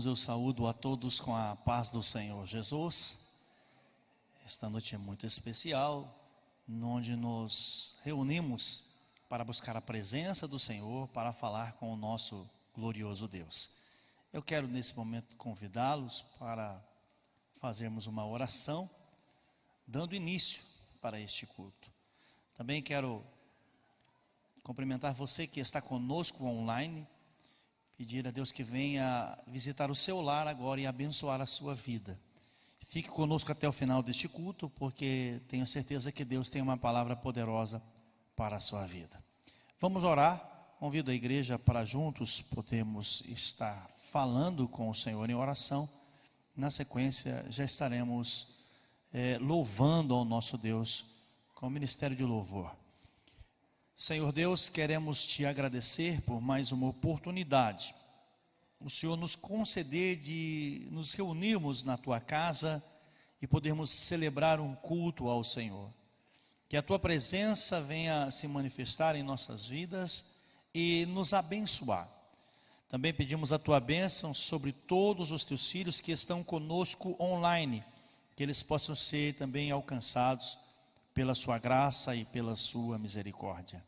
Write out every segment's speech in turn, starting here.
Irmãos, eu saúdo a todos com a paz do Senhor Jesus. Esta noite é muito especial, onde nos reunimos para buscar a presença do Senhor, para falar com o nosso glorioso Deus. Eu quero nesse momento convidá-los para fazermos uma oração, dando início para este culto. Também quero cumprimentar você que está conosco online, pedir a Deus que venha visitar o seu lar agora e abençoar a sua vida. Fique conosco até o final deste culto, porque tenho certeza que Deus tem uma palavra poderosa para a sua vida. Vamos orar. Convido a igreja para juntos podermos estar falando com o Senhor em oração. Na sequência já estaremos louvando ao nosso Deus com o ministério de louvor. Senhor Deus, queremos te agradecer por mais uma oportunidade. O Senhor nos conceder de nos reunirmos na tua casa e podermos celebrar um culto ao Senhor. Que a tua presença venha se manifestar em nossas vidas e nos abençoar. Também pedimos a tua bênção sobre todos os teus filhos que estão conosco online, que eles possam ser também alcançados pela sua graça e pela sua misericórdia.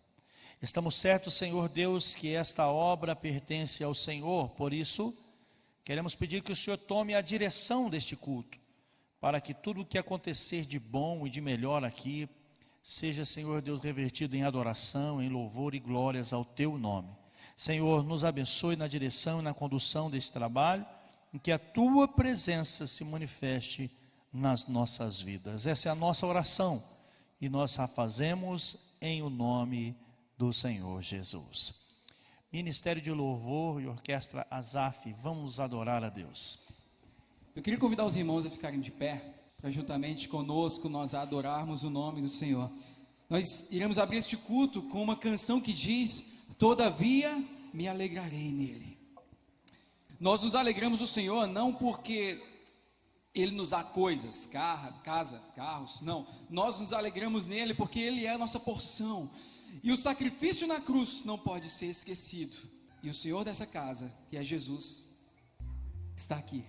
Estamos certos, Senhor Deus, que esta obra pertence ao Senhor, por isso queremos pedir que o Senhor tome a direção deste culto, para que tudo o que acontecer de bom e de melhor aqui, seja, Senhor Deus, revertido em adoração, em louvor e glórias ao teu nome. Senhor, nos abençoe na direção e na condução deste trabalho, em que a tua presença se manifeste nas nossas vidas. Essa é a nossa oração, e nós a fazemos em o nome do Senhor Jesus. Ministério de Louvor e Orquestra Asaf, vamos adorar a Deus. Eu queria convidar os irmãos a ficarem de pé, para juntamente conosco nós adorarmos o nome do Senhor. Nós iremos abrir este culto com uma canção que diz: todavia me alegrarei nele. Nós nos alegramos no Senhor não porque Ele nos dá coisas, casa, carros, não. Nós nos alegramos nele porque Ele é a nossa porção. E o sacrifício na cruz não pode ser esquecido. E o Senhor dessa casa, que é Jesus, está aqui.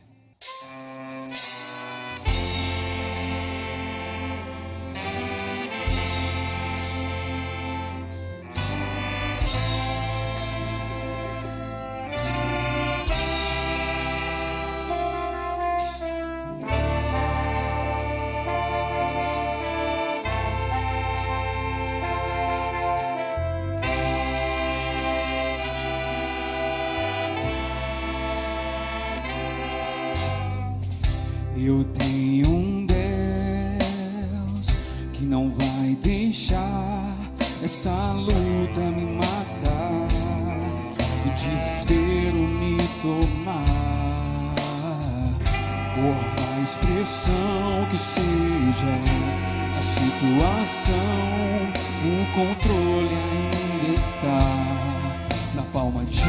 Eu tenho um Deus que não vai deixar essa luta me matar, o desespero me tomar. Por mais pressão que seja a situação, o controle ainda está na palma de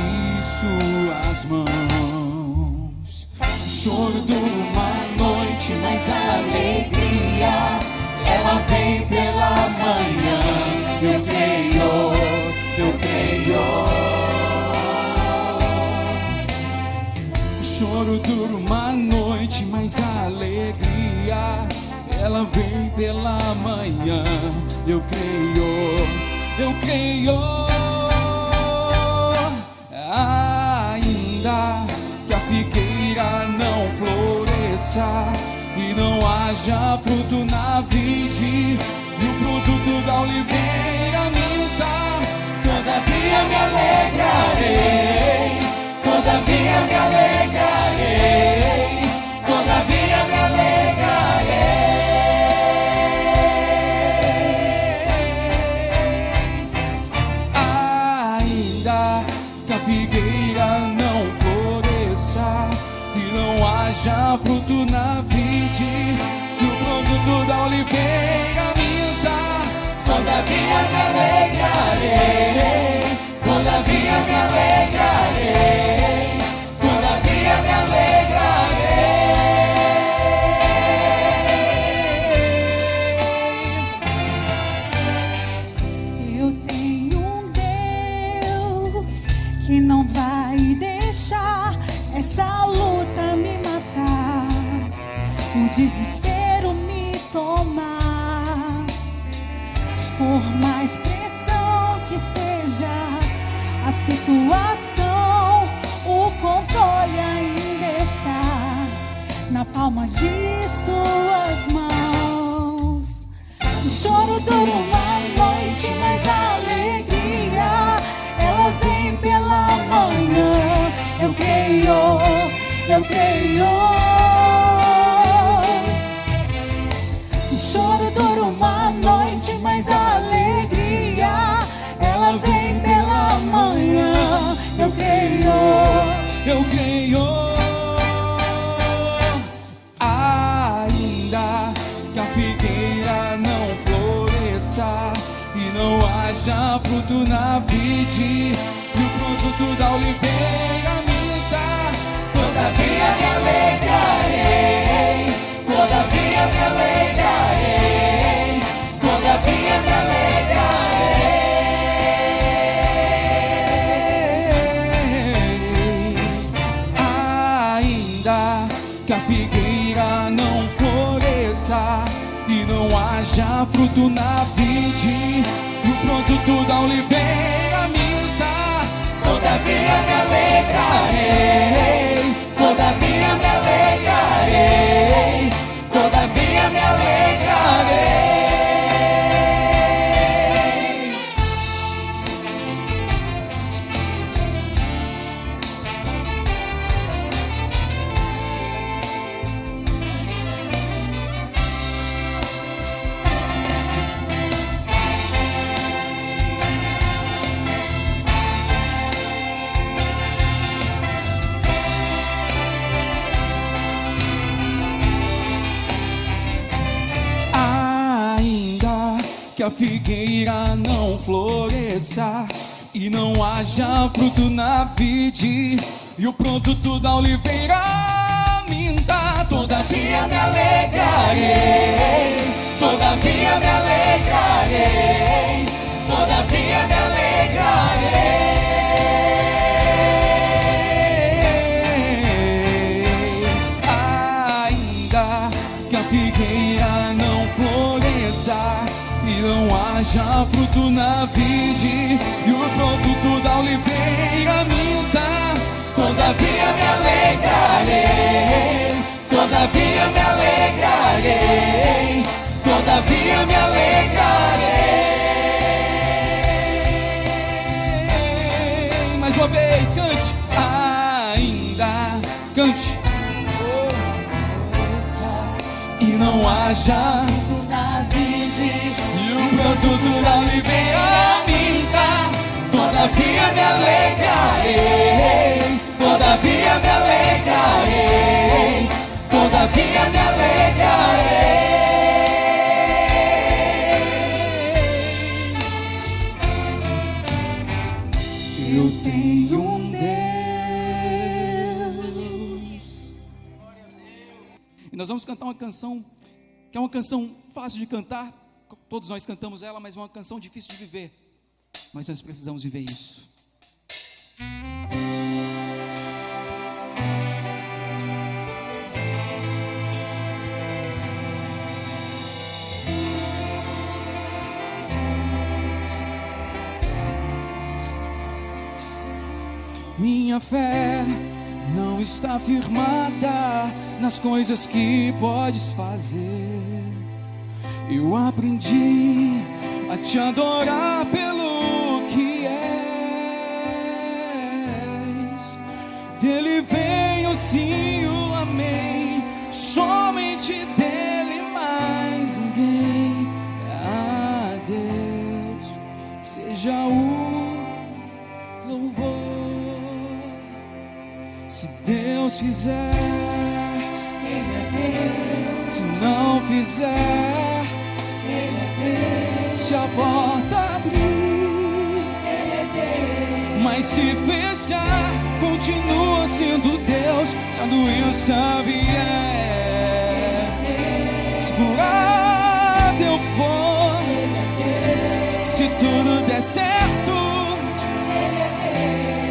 suas mãos. O choro dura uma noite, mas a alegria, ela vem pela manhã. Eu creio, eu creio. O choro dura uma noite, mas a alegria, ela vem pela manhã. Eu creio, eu creio. Ainda que a figueira não floresça e não haja fruto na vide, e o produto da oliveira minta, todavia me alegrarei, todavia me alegrarei, todavia me alegrarei. Ainda que a figueira não floresça e não haja fruto na vide, e o produto da oliveira minta, todavia me alegrarei, todavia me alegrarei, todavia me alegrarei. Eu tenho um Deus que não vai deixar essa luta desespero me tomar, por mais pressão que seja a situação, o controle ainda está na palma de suas mãos. O choro dura uma noite, mas a alegria ela vem pela manhã. Eu creio, eu creio. O choro dura uma noite, mas a alegria ela vem pela manhã. Eu creio, eu creio. Ainda que a figueira não floresça e não haja fruto na vide, e o produto da oliveira minta, todavia me alegrarei, todavia me alegrarei, todavia me alegrarei. Ainda que a figueira não floresça e não haja fruto na vide, e o produto da oliveira minta, todavia me alegrarei, todavia me alegrarei, todavia me alegrarei. Que a figueira não floresça e não haja fruto na vide, e o produto da oliveira minta, todavia me alegrarei, todavia me alegrarei, todavia me alegrarei. Ainda que a figueira não floresça e não haja fruto na vide, e o produto da oliveira minta, todavia me alegrarei, todavia me alegrarei, todavia me alegrarei. Mais uma vez, cante. Ainda, cante. E não haja e o produto da oliveira minta, todavia me alegrarei, todavia me alegrarei, todavia me alegrarei. Eu tenho um Deus. E nós vamos cantar uma canção que é uma canção fácil de cantar, todos nós cantamos ela, mas é uma canção difícil de viver. Mas nós precisamos viver isso. Minha fé não está firmada nas coisas que podes fazer. Eu aprendi a te adorar pelo que és. Dele vem o sim, o amém, somente dele mais ninguém. A Deus seja o louvor. Se Deus fizer, Ele é Deus. Se não fizer, Ele é Deus. Se a porta abrir, Ele é Deus. Mas se fechar, continua sendo Deus. Sendo isso, vier, se por lado eu for, Ele é Deus. Se tudo der certo, Ele é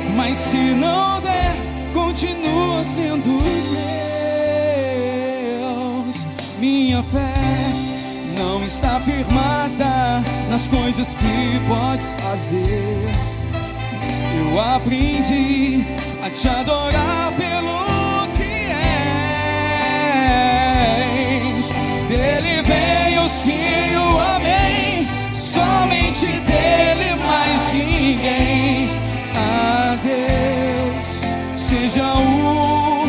Deus. Mas se não der, continua sendo Deus. fé não está firmada nas coisas que podes fazer. Eu aprendi a te adorar pelo que és. Dele veio sim o amém, somente dele mais ninguém. A Deus seja o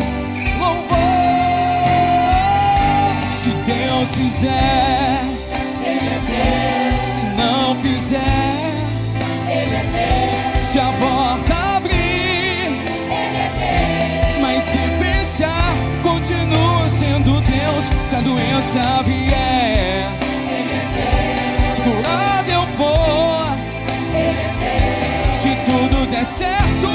louvor. Se Deus fizer, Ele é Deus. Se não fizer, Ele é Deus. Se a porta abrir, Ele é Deus. Mas se fechar, continua sendo Deus. Se a doença vier, Ele é Deus. Se curado eu for, Ele é Deus. Se tudo der certo,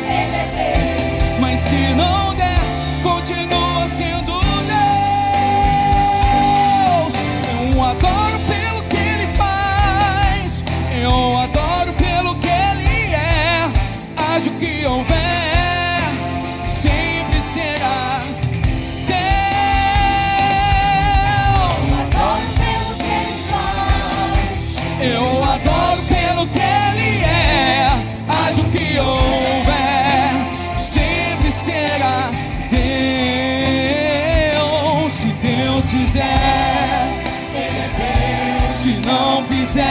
Ele é Deus. Mas se não der, continua sendo Deus. Eu adoro pelo que Ele faz, eu adoro pelo que Ele é. Haja o que houver, sempre será Deus. Eu adoro pelo que Ele é. Haja o que houver, sempre será Deus. Se Deus fizer, Ele é Deus. Se não fizer,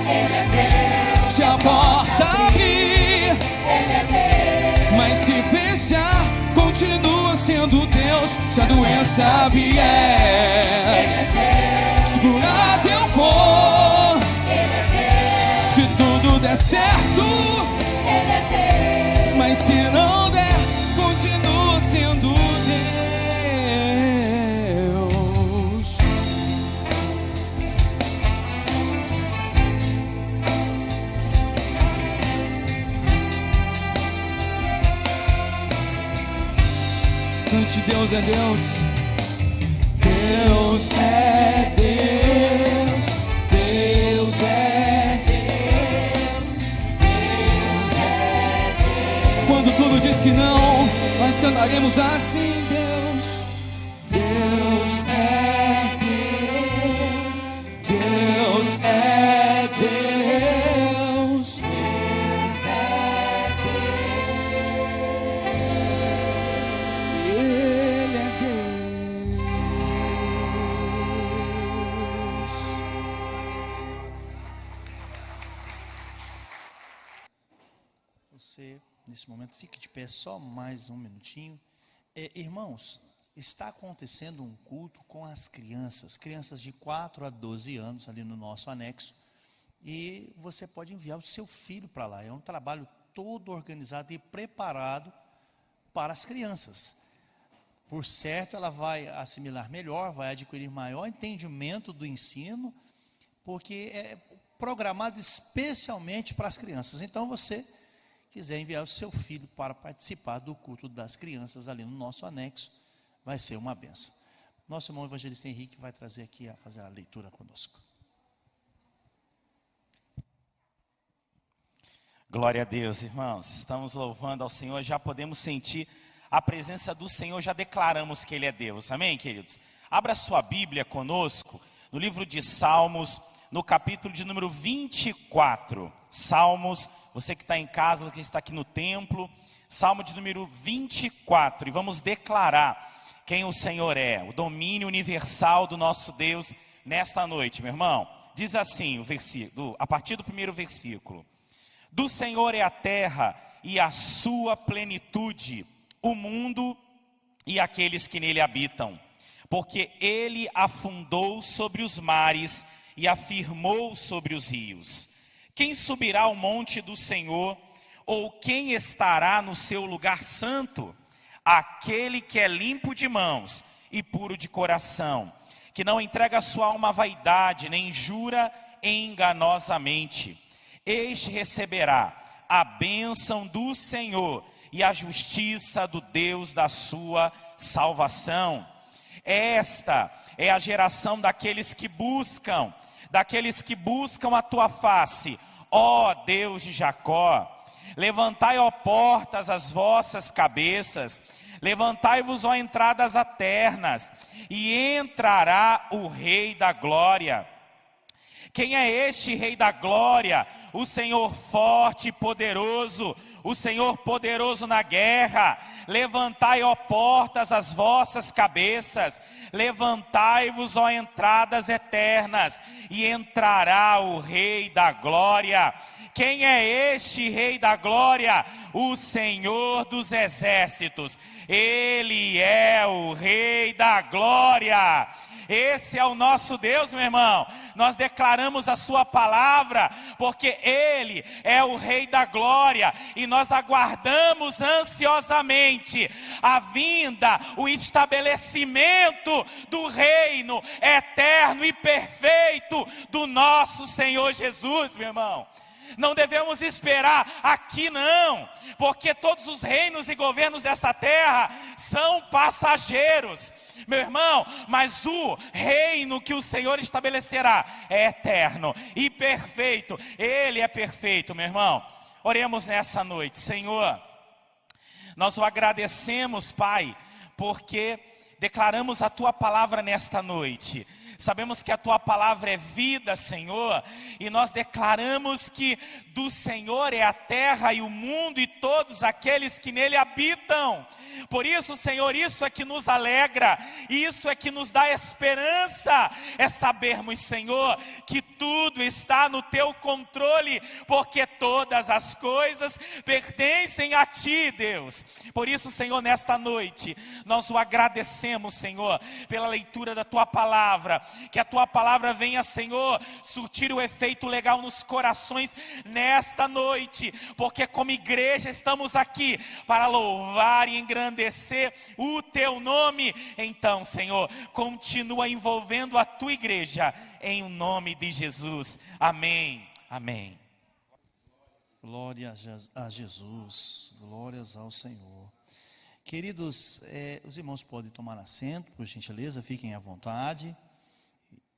Ele é Deus. Se a porta abrir, Ele é Deus. Mas se fechar, continua sendo Deus. Se a doença vier, Ele é Deus. Se curado eu for, Ele é Deus. Se tudo der certo, Ele é Deus. Mas se não der, continua sendo Deus. Cante, Deus é Deus. Deus é Deus. Deus é Deus. Deus é Deus. Quando tudo diz que não, nós cantaremos assim: Deus, Deus é Deus. Deus é Deus. Deus é Deus. Ele é Deus. Você, nesse momento, fique de pé só mais um minutinho. Irmãos, está acontecendo um culto com as crianças de 4 a 12 anos ali no nosso anexo. E você pode enviar o seu filho para lá. É um trabalho todo organizado e preparado para as crianças. Por certo, ela vai assimilar melhor, vai adquirir maior entendimento do ensino, porque é programado especialmente para as crianças. Então, você quiser enviar o seu filho para participar do culto das crianças ali no nosso anexo, vai ser uma bênção. Nosso irmão evangelista Henrique vai trazer aqui a fazer a leitura conosco. Glória a Deus, irmãos. Estamos louvando ao Senhor, já podemos sentir a presença do Senhor, já declaramos que Ele é Deus. Amém, queridos? Abra sua Bíblia conosco no livro de Salmos, no capítulo de número 24. Salmos, você que está em casa, você que está aqui no templo, Salmo de número 24. E vamos declarar quem o Senhor é, o domínio universal do nosso Deus nesta noite, meu irmão. Diz assim o versículo, a partir do primeiro versículo: do Senhor é a terra e a sua plenitude, o mundo e aqueles que nele habitam. Porque Ele afundou sobre os mares e afirmou sobre os rios. Quem subirá ao monte do Senhor, ou quem estará no seu lugar santo? Aquele que é limpo de mãos e puro de coração, que não entrega a sua alma à vaidade, nem jura enganosamente. Este receberá a bênção do Senhor e a justiça do Deus da sua salvação. Esta é a geração daqueles que buscam a tua face, ó Deus de Jacó. Levantai, ó portas, as vossas cabeças, Levantai-vos, ó entradas eternas, e entrará o Rei da Glória. Quem é este Rei da Glória? O Senhor forte e poderoso, o Senhor poderoso na guerra. Levantai, ó portas, as vossas cabeças, levantai-vos, ó entradas eternas, e entrará o Rei da Glória. Quem é este Rei da Glória? O Senhor dos Exércitos. Ele é o Rei da Glória. Esse é o nosso Deus, meu irmão. Nós declaramos a sua palavra, porque Ele é o Rei da Glória, e nós aguardamos ansiosamente a vinda, o estabelecimento do reino eterno e perfeito do nosso Senhor Jesus, meu irmão. Não devemos esperar aqui não, porque todos os reinos e governos dessa terra são passageiros, meu irmão, mas o reino que o Senhor estabelecerá é eterno e perfeito. Ele é perfeito, meu irmão. Oremos nessa noite. Senhor, nós o agradecemos, Pai, porque declaramos a Tua palavra nesta noite. Sabemos que a Tua palavra é vida, Senhor, e nós declaramos que do Senhor é a terra e o mundo e todos aqueles que nele habitam. Por isso, Senhor, isso é que nos alegra, isso é que nos dá esperança, é sabermos, Senhor, que tudo está no Teu controle, porque todas as coisas pertencem a Ti, Deus. Por isso, Senhor, nesta noite, nós o agradecemos, Senhor, pela leitura da Tua palavra, que a Tua palavra venha, Senhor, surtir o efeito legal nos corações nesta noite, porque como igreja estamos aqui para louvar e engrandecer o Teu nome. Então, Senhor, continua envolvendo a Tua igreja, em o nome de Jesus, amém, amém. Glória a Jesus, glórias ao Senhor. Queridos, os irmãos podem tomar assento, por gentileza, fiquem à vontade.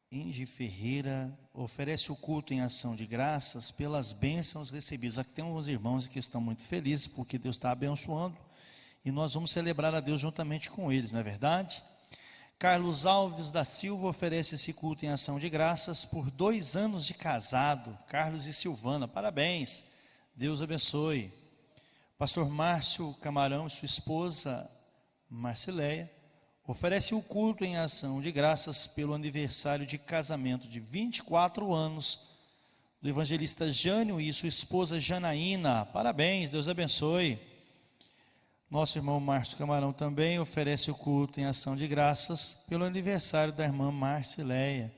Indy Ferreira oferece o culto em ação de graças pelas bênçãos recebidas. Aqui tem uns irmãos que estão muito felizes porque Deus está abençoando e nós vamos celebrar a Deus juntamente com eles, não é verdade? Carlos Alves da Silva oferece esse culto em ação de graças por 2 anos de casado. Carlos e Silvana, parabéns, Deus abençoe. Pastor Márcio Camarão e sua esposa Marcileia oferece o culto em ação de graças pelo aniversário de casamento de 24 anos do evangelista Jânio e sua esposa Janaína. Parabéns, Deus abençoe. Nosso irmão Márcio Camarão também oferece o culto em ação de graças pelo aniversário da irmã Marcileia,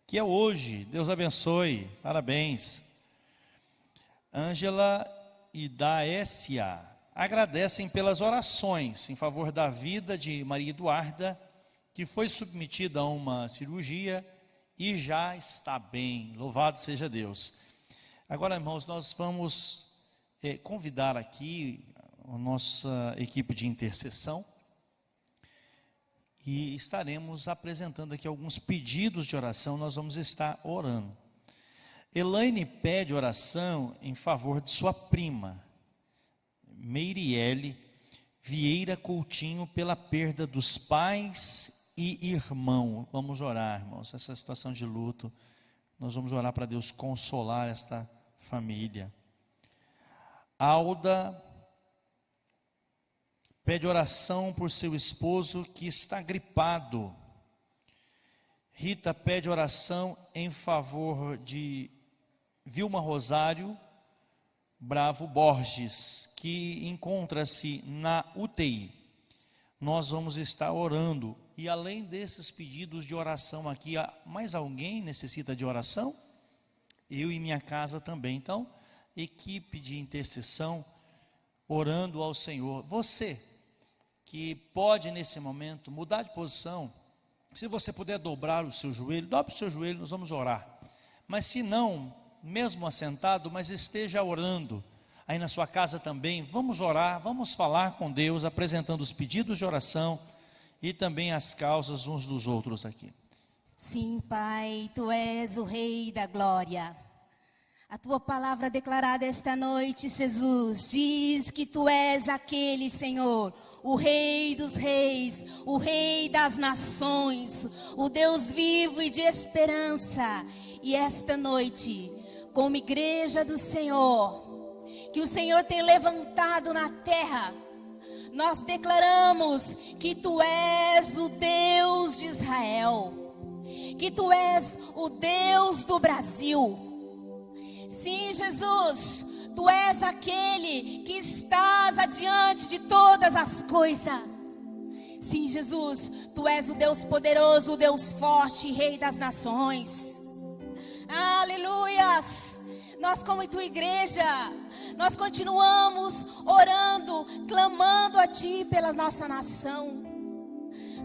que é hoje. Deus abençoe, parabéns. Ângela e Daécia agradecem pelas orações em favor da vida de Maria Eduarda, que foi submetida a uma cirurgia e já está bem. Louvado seja Deus. Agora, irmãos, nós vamos convidar aqui a nossa equipe de intercessão e estaremos apresentando aqui alguns pedidos de oração. Nós vamos estar orando. Elaine pede oração em favor de sua prima Meiriele Vieira Coutinho pela perda dos pais e irmão. Vamos orar, irmãos, essa situação de luto, nós vamos orar para Deus consolar esta família. Alda pede oração por seu esposo que está gripado. Rita pede oração em favor de Vilma Rosário Bravo Borges, que encontra-se na UTI. Nós vamos estar orando. E além desses pedidos de oração aqui, mais alguém necessita de oração? Eu e minha casa também. Então, equipe de intercessão, orando ao Senhor. Você que pode nesse momento mudar de posição, se você puder dobrar o seu joelho, dobre o seu joelho, nós vamos orar. Mas se não, mesmo assentado, mas esteja orando, aí na sua casa também, vamos orar, vamos falar com Deus, apresentando os pedidos de oração e também as causas uns dos outros aqui. Sim, Pai, Tu és o Rei da Glória. A tua palavra declarada esta noite, Jesus, diz que tu és aquele, Senhor, o Rei dos reis, o Rei das nações, o Deus vivo e de esperança. E esta noite, como igreja do Senhor, que o Senhor tem levantado na terra, nós declaramos que tu és o Deus de Israel, que tu és o Deus do Brasil. Sim, Jesus, tu és aquele que estás adiante de todas as coisas. Sim, Jesus, tu és o Deus poderoso, o Deus forte, Rei das nações. Aleluias! Nós, como tua igreja, nós continuamos orando, clamando a ti pela nossa nação.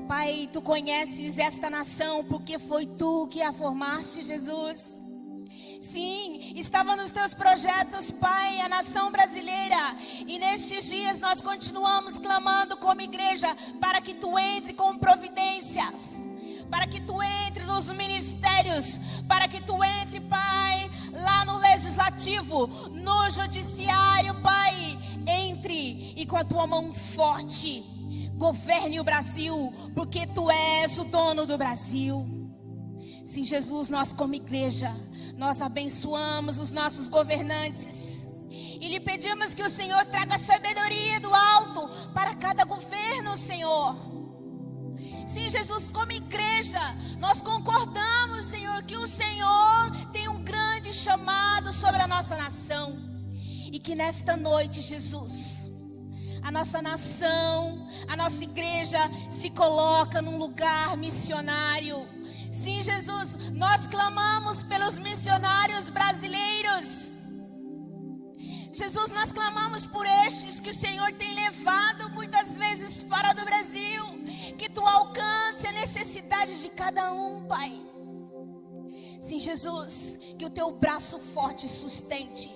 Pai, tu conheces esta nação porque foi tu que a formaste, Jesus. Sim, estava nos teus projetos, Pai, a nação brasileira. E nestes dias nós continuamos clamando como igreja para que tu entre com providências, para que tu entre nos ministérios, para que tu entre, Pai, lá no legislativo, no judiciário, Pai. Entre e com a tua mão forte governe o Brasil, porque tu és o dono do Brasil. Sim, Jesus, nós como igreja, nós abençoamos os nossos governantes e lhe pedimos que o Senhor traga sabedoria do alto para cada governo, Senhor. Sim, Jesus, como igreja, nós concordamos, Senhor, que o Senhor tem um grande chamado sobre a nossa nação. E que nesta noite, Jesus, a nossa nação, a nossa igreja se coloca num lugar missionário. Sim, Jesus, nós clamamos pelos missionários brasileiros. Jesus, nós clamamos por estes que o Senhor tem levado muitas vezes fora do Brasil. Que tu alcance a necessidade de cada um, Pai. Sim, Jesus, que o teu braço forte sustente.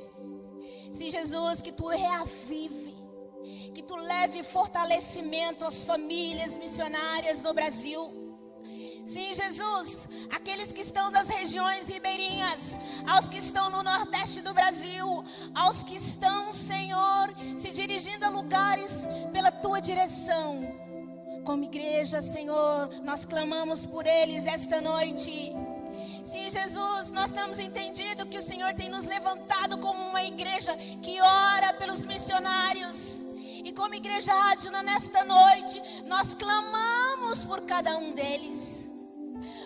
Sim, Jesus, que tu reavive, que tu leve fortalecimento às famílias missionárias no Brasil. Sim, Jesus, aqueles que estão das regiões ribeirinhas, aos que estão no nordeste do Brasil, aos que estão, Senhor, se dirigindo a lugares pela tua direção. Como igreja, Senhor, nós clamamos por eles esta noite. Sim, Jesus, nós temos entendido que o Senhor tem nos levantado como uma igreja que ora pelos missionários. E como igreja Adna, nesta noite, nós clamamos por cada um deles.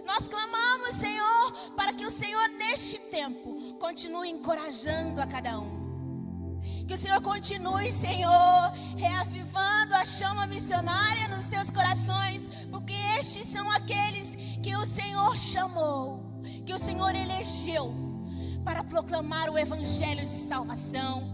Nós clamamos, Senhor, para que o Senhor neste tempo continue encorajando a cada um. Que o Senhor continue, Senhor, reavivando a chama missionária nos teus corações, porque estes são aqueles que o Senhor chamou, que o Senhor elegeu para proclamar o evangelho de salvação,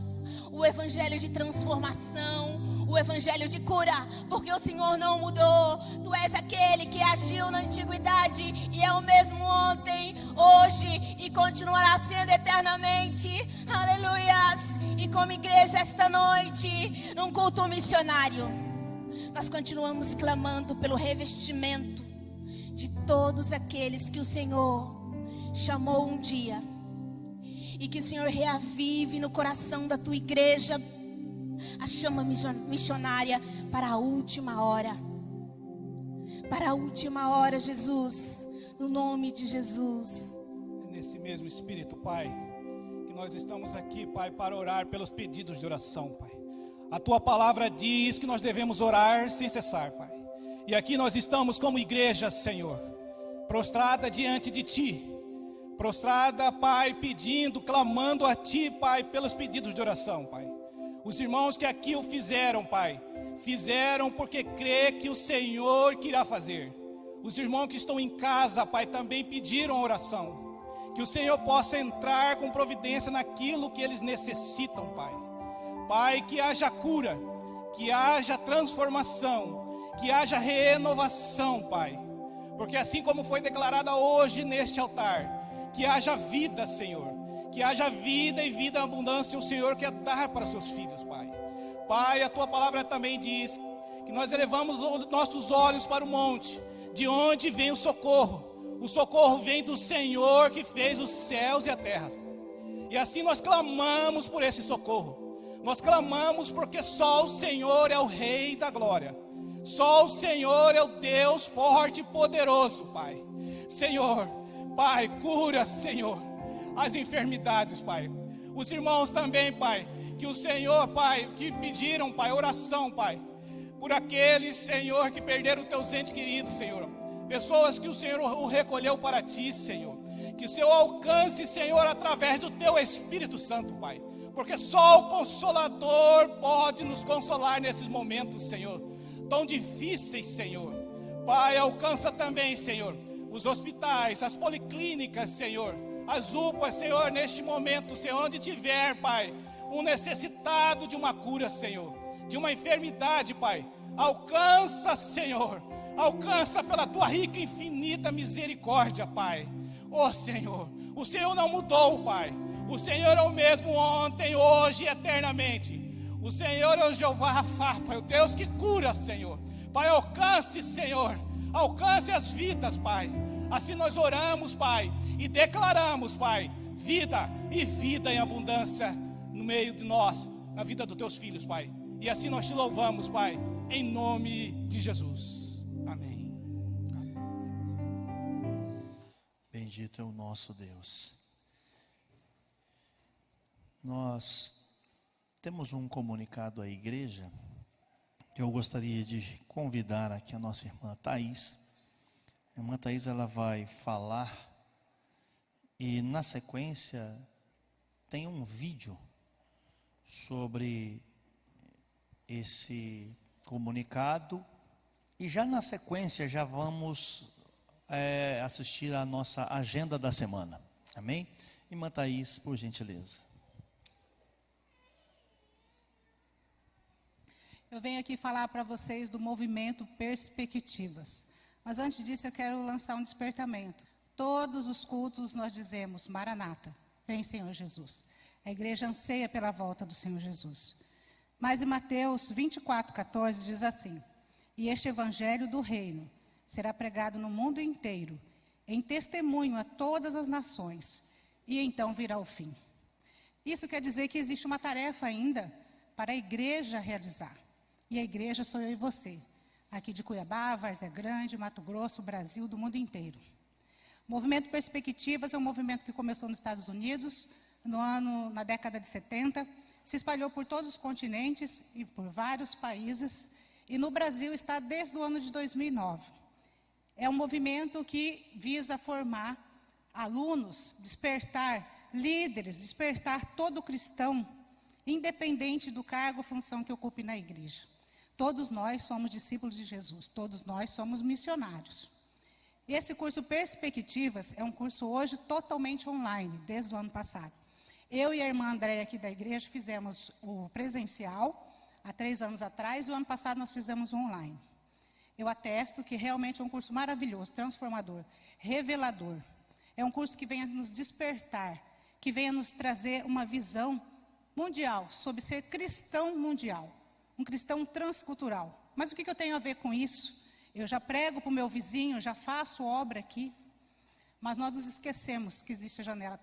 o evangelho de transformação, o evangelho de cura, porque o Senhor não mudou. Tu és aquele que agiu na antiguidade e é o mesmo ontem, hoje e continuará sendo eternamente. Aleluias! E como igreja esta noite, num culto missionário, nós continuamos clamando pelo revestimento de todos aqueles que o Senhor chamou um dia. E que o Senhor reavive no coração da tua igreja a chama missionária para a última hora. Para a última hora, Jesus, no nome de Jesus. É nesse mesmo espírito, Pai, que nós estamos aqui, Pai, para orar pelos pedidos de oração, Pai. A tua palavra diz que nós devemos orar sem cessar, Pai. E aqui nós estamos como igreja, Senhor, prostrada diante de Ti. Prostrada, Pai, pedindo, clamando a Ti, Pai, pelos pedidos de oração, Pai. Os irmãos que aqui o fizeram, Pai, fizeram porque crê que o Senhor que irá fazer. Os irmãos que estão em casa, Pai, também pediram a oração. Que o Senhor possa entrar com providência naquilo que eles necessitam, Pai. Pai, que haja cura, que haja transformação, que haja renovação, Pai. Porque assim como foi declarada hoje neste altar, que haja vida, Senhor. Que haja vida e vida em abundância. O Senhor quer dar para seus filhos, Pai. Pai, a tua palavra também diz que nós elevamos os nossos olhos para o monte, de onde vem o socorro. O socorro vem do Senhor que fez os céus e a terra. E assim nós clamamos por esse socorro. Nós clamamos porque só o Senhor é o Rei da glória. Só o Senhor é o Deus forte e poderoso, Pai. Senhor, Pai, cura, Senhor, as enfermidades, Pai. Os irmãos também, Pai, que o Senhor, Pai, que pediram, Pai, oração, Pai, por aqueles, Senhor, que perderam teus entes queridos, Senhor. Pessoas que o Senhor o recolheu para Ti, Senhor. Que o Senhor alcance, Senhor, através do Teu Espírito Santo, Pai. Porque só o Consolador pode nos consolar nesses momentos, Senhor, tão difíceis, Senhor. Pai, alcança também, Senhor, os hospitais, as policlínicas, Senhor, as UPAs, Senhor, neste momento, Senhor, onde tiver, Pai, um necessitado de uma cura, Senhor, de uma enfermidade, Pai, alcança, Senhor, alcança pela Tua rica e infinita misericórdia, Pai. Oh, Senhor, o Senhor não mudou, Pai. O Senhor é o mesmo ontem, hoje e eternamente. O Senhor é o Jeová Rafá, Pai, o Deus que cura, Senhor. Pai, alcance, Senhor, alcance as vidas, Pai. Assim nós oramos, Pai, e declaramos, Pai, vida e vida em abundância no meio de nós, na vida dos Teus filhos, Pai. E assim nós Te louvamos, Pai, em nome de Jesus. Amém. Bendito é o nosso Deus. Nós temos um comunicado à igreja que eu gostaria de convidar aqui a nossa irmã Thaís. A irmã Thaís, ela vai falar e na sequência tem um vídeo sobre esse comunicado e já na sequência já vamos assistir a nossa agenda da semana. Amém? Irmã Thaís, por gentileza. Eu venho aqui falar para vocês do movimento Perspectivas. Mas antes disso eu quero lançar um despertamento. Todos os cultos nós dizemos, Maranata, vem Senhor Jesus. A igreja anseia pela volta do Senhor Jesus. Mas em Mateus 24:14 diz assim: e este evangelho do reino será pregado no mundo inteiro, em testemunho a todas as nações, e então virá o fim. Isso quer dizer que existe uma tarefa ainda para a igreja realizar. E a igreja sou eu e você, aqui de Cuiabá, Várzea Grande, Mato Grosso, Brasil, do mundo inteiro. O movimento Perspectivas é um movimento que começou nos Estados Unidos, na década de 70, se espalhou por todos os continentes e por vários países, e no Brasil está desde o ano de 2009. É um movimento que visa formar alunos, despertar líderes, despertar todo cristão, independente do cargo ou função que ocupe na igreja. Todos nós somos discípulos de Jesus, todos nós somos missionários. Esse curso Perspectivas é um curso hoje totalmente online, desde o ano passado. Eu e a irmã Andréia aqui da igreja fizemos o presencial há 3 anos atrás, e o ano passado nós fizemos o online. Eu atesto que realmente é um curso maravilhoso, transformador, revelador. É um curso que venha nos despertar, que venha nos trazer uma visão mundial, sobre ser cristão mundial, um cristão transcultural. Mas o que eu tenho a ver com isso? Eu já prego para o meu vizinho, já faço obra aqui, mas nós nos esquecemos que existe a janela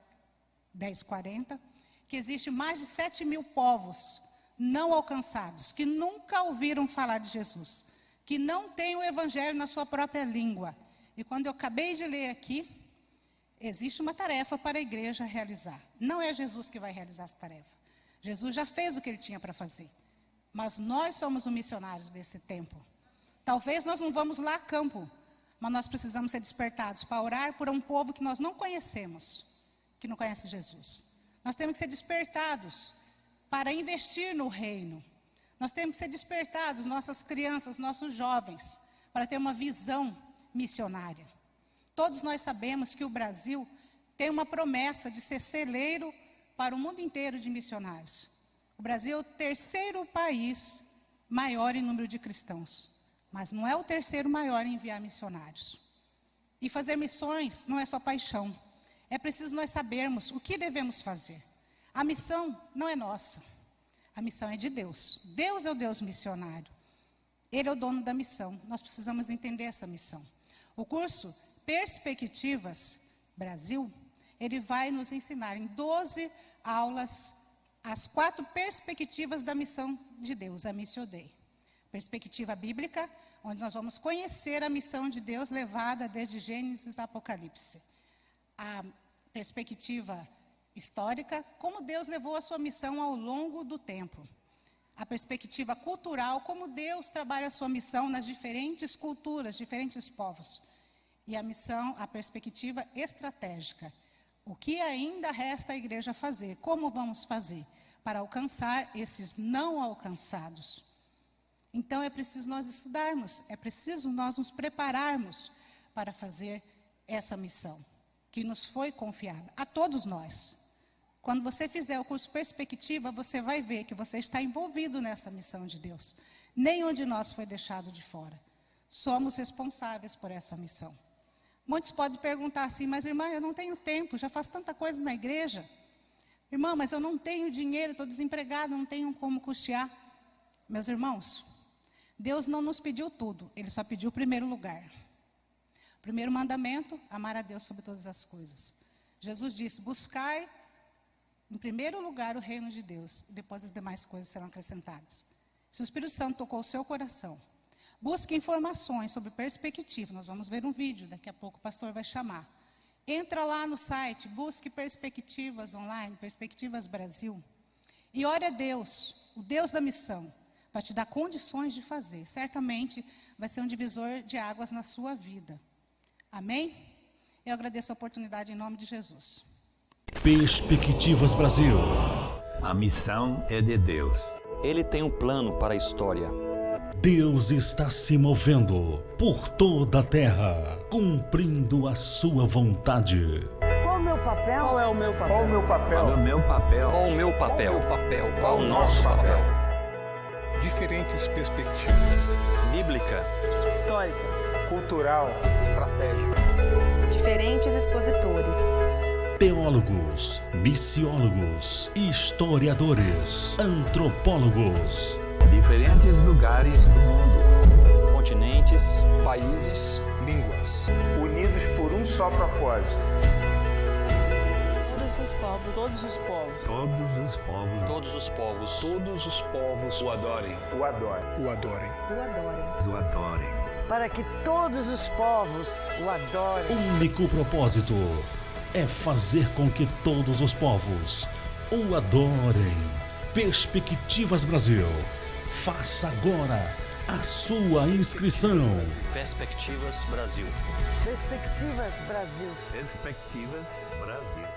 1040, que existe mais de 7.000 povos não alcançados, que nunca ouviram falar de Jesus, que não têm o evangelho na sua própria língua. E quando eu acabei de ler aqui, existe uma tarefa para a igreja realizar. Não é Jesus que vai realizar essa tarefa. Jesus já fez o que ele tinha para fazer. Mas nós somos os missionários desse tempo. Talvez nós não vamos lá a campo, mas nós precisamos ser despertados para orar por um povo que nós não conhecemos, que não conhece Jesus. Nós temos que ser despertados para investir no reino. Nós temos que ser despertados, nossas crianças, nossos jovens, para ter uma visão missionária. Todos nós sabemos que o Brasil tem uma promessa de ser celeiro para o mundo inteiro de missionários. O Brasil é o 3º país maior em número de cristãos, mas não é o 3º maior em enviar missionários. E fazer missões não é só paixão. É preciso nós sabermos o que devemos fazer. A missão não é nossa. A missão é de Deus. Deus é o Deus missionário. Ele é o dono da missão. Nós precisamos entender essa missão. O curso Perspectivas Brasil, ele vai nos ensinar em 12 aulas, as 4 perspectivas da missão de Deus, a Missio Dei. Perspectiva bíblica, onde nós vamos conhecer a missão de Deus levada desde Gênesis a Apocalipse. A perspectiva histórica, como Deus levou a sua missão ao longo do tempo. A perspectiva cultural, como Deus trabalha a sua missão nas diferentes culturas, diferentes povos. E a perspectiva estratégica. O que ainda resta à igreja fazer? Como vamos fazer para alcançar esses não alcançados? Então é preciso nós estudarmos, é preciso nós nos prepararmos para fazer essa missão que nos foi confiada, a todos nós. Quando você fizer o curso Perspectiva, você vai ver que você está envolvido nessa missão de Deus. Nenhum de nós foi deixado de fora. Somos responsáveis por essa missão. Muitos podem perguntar assim, mas irmã, eu não tenho tempo, já faço tanta coisa na igreja. Irmã, mas eu não tenho dinheiro, estou desempregado, não tenho como custear. Meus irmãos, Deus não nos pediu tudo, Ele só pediu o primeiro lugar. O primeiro mandamento, amar a Deus sobre todas as coisas. Jesus disse, buscai em primeiro lugar o reino de Deus, e depois as demais coisas serão acrescentadas. Se o Espírito Santo tocou o seu coração, busque informações sobre perspectiva. Nós vamos ver um vídeo, daqui a pouco o pastor vai chamar. Entra lá no site, busque Perspectivas Online, Perspectivas Brasil. E ore a Deus, o Deus da missão, para te dar condições de fazer. Certamente vai ser um divisor de águas na sua vida. Amém? Eu agradeço a oportunidade em nome de Jesus. Perspectivas Brasil. A missão é de Deus. Ele tem um plano para a história. Deus está se movendo por toda a terra, cumprindo a sua vontade. Qual o meu papel? Qual é o meu papel? Qual o meu papel? Qual o meu papel? Qual o meu papel? Qual o nosso papel? Diferentes perspectivas. Bíblica, Histórica, Cultural. estratégica. Diferentes expositores. Teólogos, missiólogos, historiadores, antropólogos. Diferentes lugares do mundo. Continentes, países, Línguas. Unidos por um só propósito. Todos os povos. todos os povos, Todos os povos. todos os povos, todos os povos O adorem. O adorem. O adorem. O adorem. O adorem. para que todos os povos o adorem. O único propósito é fazer com que todos os povos o adorem. Perspectivas Brasil. Faça agora a sua inscrição. Perspectivas Brasil. Perspectivas Brasil. Perspectivas Brasil.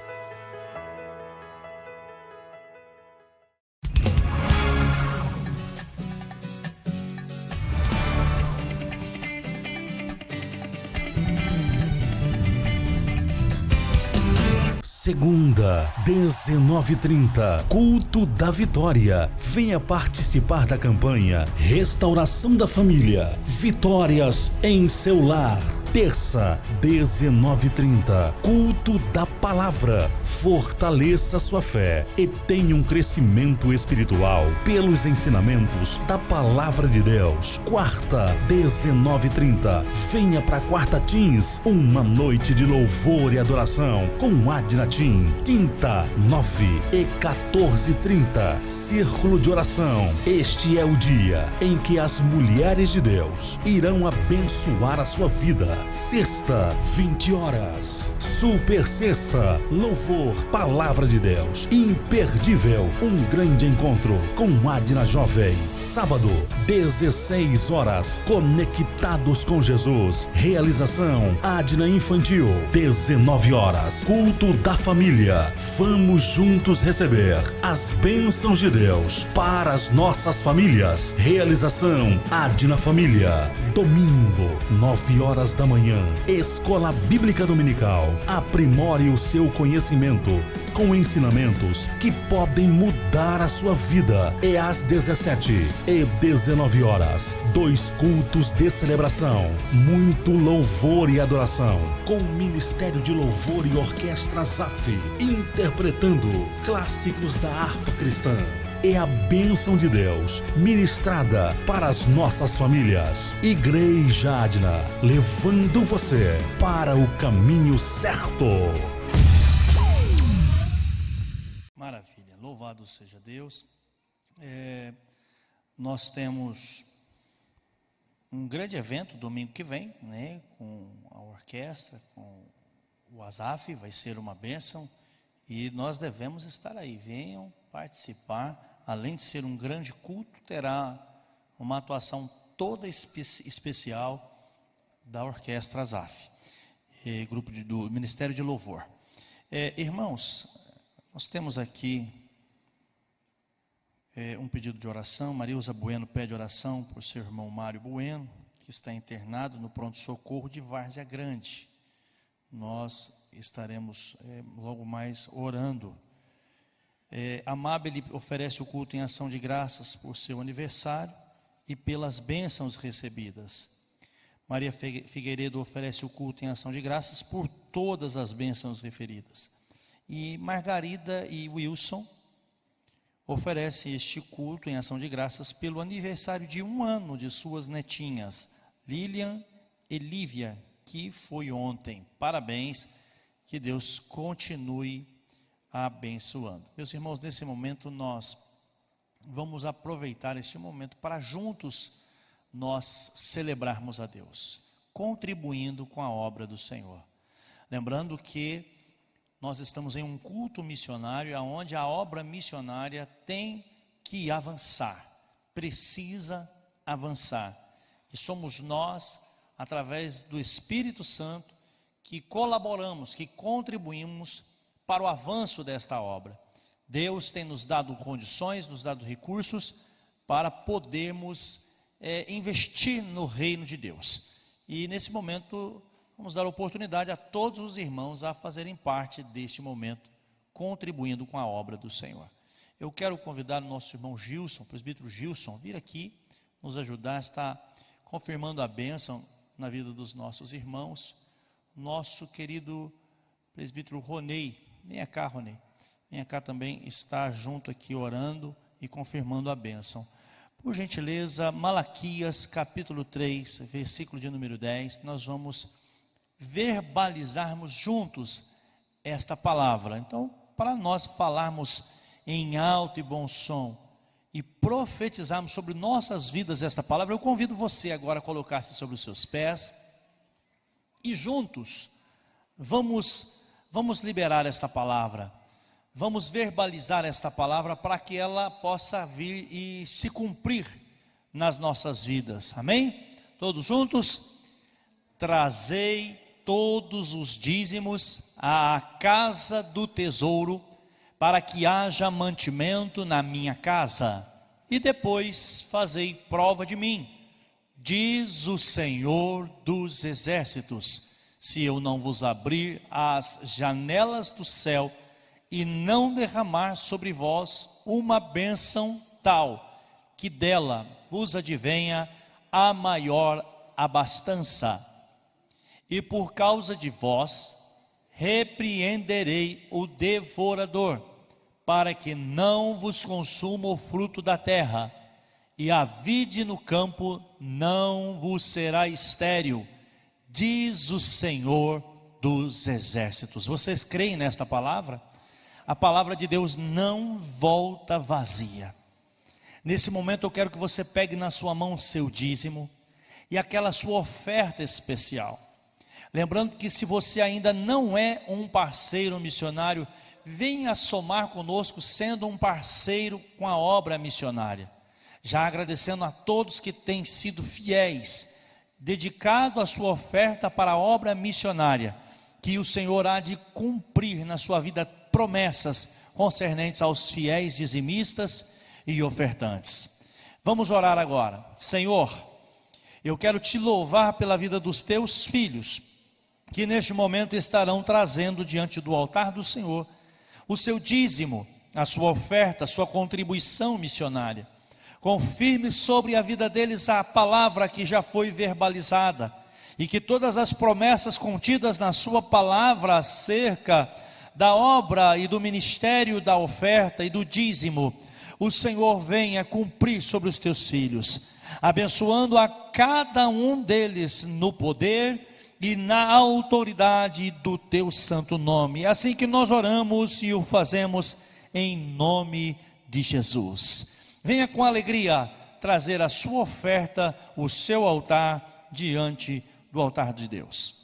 Segunda, 19h30, Culto da Vitória. Venha participar da campanha Restauração da Família. Vitórias em seu lar. Terça, 19h30, Culto da Palavra. Fortaleça sua fé e tenha um crescimento espiritual pelos ensinamentos da Palavra de Deus. Quarta, 19h30, venha para Quarta Teens, uma noite de louvor e adoração com Adna Tim. Quinta, 9 e 14h30, Círculo de Oração. Este é o dia em que as mulheres de Deus irão abençoar a sua vida. Sexta, 20 horas, Super Sexta, louvor, Palavra de Deus, imperdível, um grande encontro com Adna Jovem. Sábado, 16 horas, Conectados com Jesus, realização Adna Infantil. 19 horas, Culto da Família. Vamos juntos receber as bênçãos de Deus para as nossas famílias. Realização Adna Família. Domingo, 9 horas da manhã, Escola Bíblica Dominical. Aprimore o seu conhecimento com ensinamentos que podem mudar a sua vida. É às 17 e 19 horas, 2 cultos de celebração, muito louvor e adoração, com o Ministério de Louvor e Orquestra Zaf, interpretando clássicos da harpa cristã. É a bênção de Deus ministrada para as nossas famílias. Igreja Adna, levando você para o caminho certo. Maravilha. Louvado seja Deus. Nós temos um grande evento domingo que vem, né, com a orquestra, com o Asaf, vai ser uma bênção e nós devemos estar aí. Venham participar, além de ser um grande culto, terá uma atuação toda especial da orquestra Asaf, grupo do Ministério de Louvor. Irmãos, nós temos aqui um pedido de oração. Marilza Bueno pede oração por seu irmão Mário Bueno, que está internado no pronto-socorro de Várzea Grande. Nós estaremos logo mais orando. Amabile oferece o culto em ação de graças por seu aniversário e pelas bênçãos recebidas. Maria Figueiredo oferece o culto em ação de graças por todas as bênçãos referidas. E Margarida e Wilson oferece este culto em ação de graças pelo aniversário de 1 ano de suas netinhas, Lilian e Lívia, que foi ontem. Parabéns, que Deus continue abençoando. Meus irmãos, nesse momento nós vamos aproveitar este momento para juntos nós celebrarmos a Deus, contribuindo com a obra do Senhor. Lembrando que nós estamos em um culto missionário, onde a obra missionária tem que avançar, precisa avançar. E somos nós, através do Espírito Santo, que colaboramos, que contribuímos para o avanço desta obra. Deus tem nos dado condições, nos dado recursos para podermos investir no reino de Deus. E nesse momento vamos dar oportunidade a todos os irmãos a fazerem parte deste momento, contribuindo com a obra do Senhor. Eu quero convidar o nosso irmão Gilson, o presbítero Gilson, vir aqui nos ajudar, está confirmando a bênção na vida dos nossos irmãos. Nosso querido presbítero Ronei, venha cá, Ronei, venha cá também, está junto aqui orando e confirmando a bênção. Por gentileza, Malaquias capítulo 3, versículo de número 10, nós vamos verbalizarmos juntos esta palavra. Então, para nós falarmos em alto e bom som e profetizarmos sobre nossas vidas esta palavra, eu convido você agora a colocar-se sobre os seus pés e juntos vamos liberar esta palavra, vamos verbalizar esta palavra para que ela possa vir e se cumprir nas nossas vidas. Amém? Todos juntos? Trazei todos os dízimos à casa do tesouro, para que haja mantimento na minha casa, e depois fazei prova de mim, diz o Senhor dos exércitos, se eu não vos abrir as janelas do céu, e não derramar sobre vós uma bênção tal, que dela vos advenha a maior abastança. E por causa de vós, repreenderei o devorador, para que não vos consuma o fruto da terra, e a vide no campo não vos será estéril, diz o Senhor dos exércitos. Vocês creem nesta palavra? A palavra de Deus não volta vazia. Nesse momento eu quero que você pegue na sua mão o seu dízimo e aquela sua oferta especial. Lembrando que se você ainda não é um parceiro missionário, venha somar conosco sendo um parceiro com a obra missionária. Já agradecendo a todos que têm sido fiéis, dedicado a sua oferta para a obra missionária, que o Senhor há de cumprir na sua vida promessas concernentes aos fiéis dizimistas e ofertantes. Vamos orar agora. Senhor, eu quero te louvar pela vida dos teus filhos, que neste momento estarão trazendo diante do altar do Senhor o seu dízimo, a sua oferta, a sua contribuição missionária. Confirme sobre a vida deles a palavra que já foi verbalizada, e que todas as promessas contidas na sua palavra acerca da obra e do ministério da oferta e do dízimo, o Senhor venha cumprir sobre os teus filhos, abençoando a cada um deles no poder e na autoridade do teu santo nome. É assim que nós oramos e o fazemos em nome de Jesus. Venha com alegria trazer a sua oferta, o seu altar, diante do altar de Deus.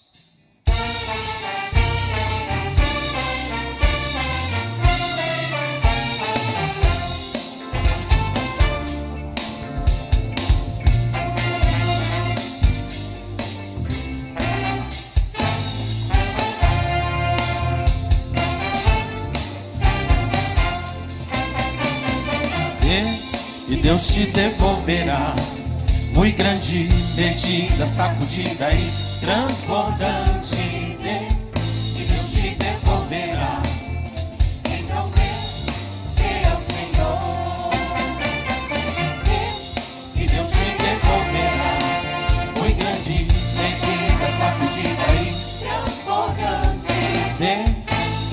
E Deus te devolverá muito grande medida, sacudida e transbordante. E Deus te devolverá. Então dê ao Senhor. E Deus te devolverá muito grande medida, sacudida e transbordante.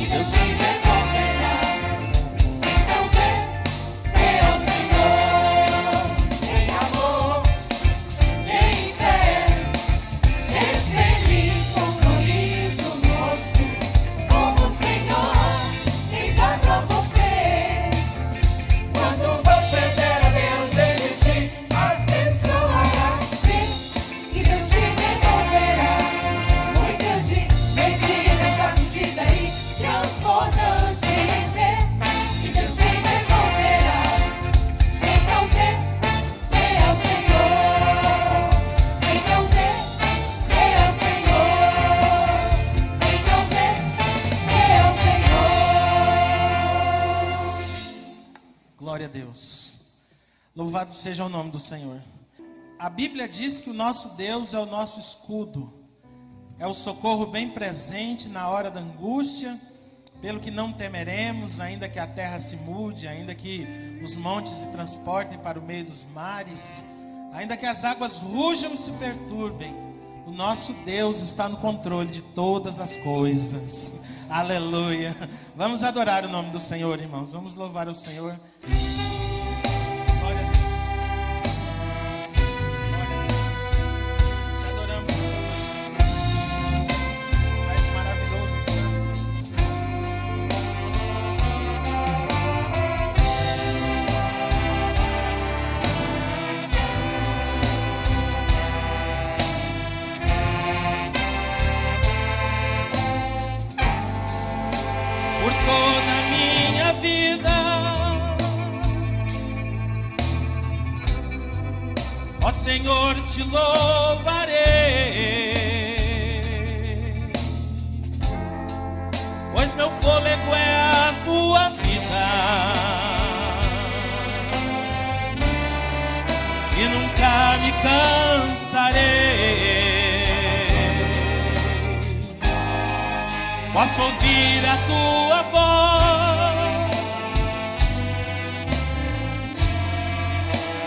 E Deus te devolverá. Então dê ao Senhor. Em amor, em fé, ser feliz com um sorriso no rosto, como o Senhor tem dado pra você. Quando você der a Deus, Ele te abençoará. E Deus te devolverá muito grande medida, sacudida e transbordante. E Deus te devolverá. Então dê ao Senhor. Então dê ao Senhor. Então dê ao Senhor. Glória a Deus. Louvado seja o nome do Senhor. A Bíblia diz que o nosso Deus é o nosso escudo, é o socorro bem presente na hora da angústia, pelo que não temeremos, ainda que a terra se mude, ainda que os montes se transportem para o meio dos mares, ainda que as águas rujam e se perturbem, o nosso Deus está no controle de todas as coisas. Aleluia. Vamos adorar o nome do Senhor, irmãos. Vamos louvar o Senhor. Glória a Deus. Glória a Deus. Te adoramos essa noite. Mais maravilhoso, Santo. Por toda a minha vida, ó Senhor, te louvarei, pois meu fôlego é a tua vida e nunca me cansarei. Posso ouvir a tua voz,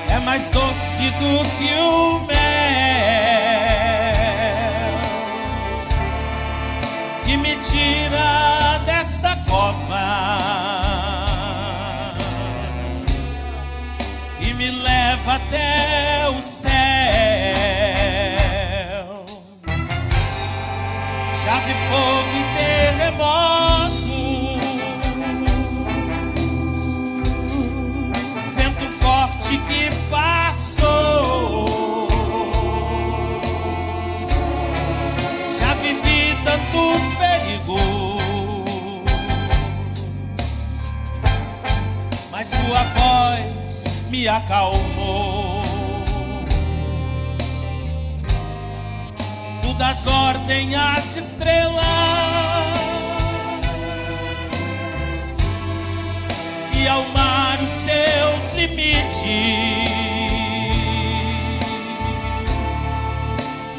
é mais doce do que o mel, que me tira dessa cova e me leva até o céu. Já vi fogo e terremotos, vento forte que passou. Já vivi tantos perigos, mas tua voz me acalmou. Tu das ordem às estrelas e ao mar os seus limites.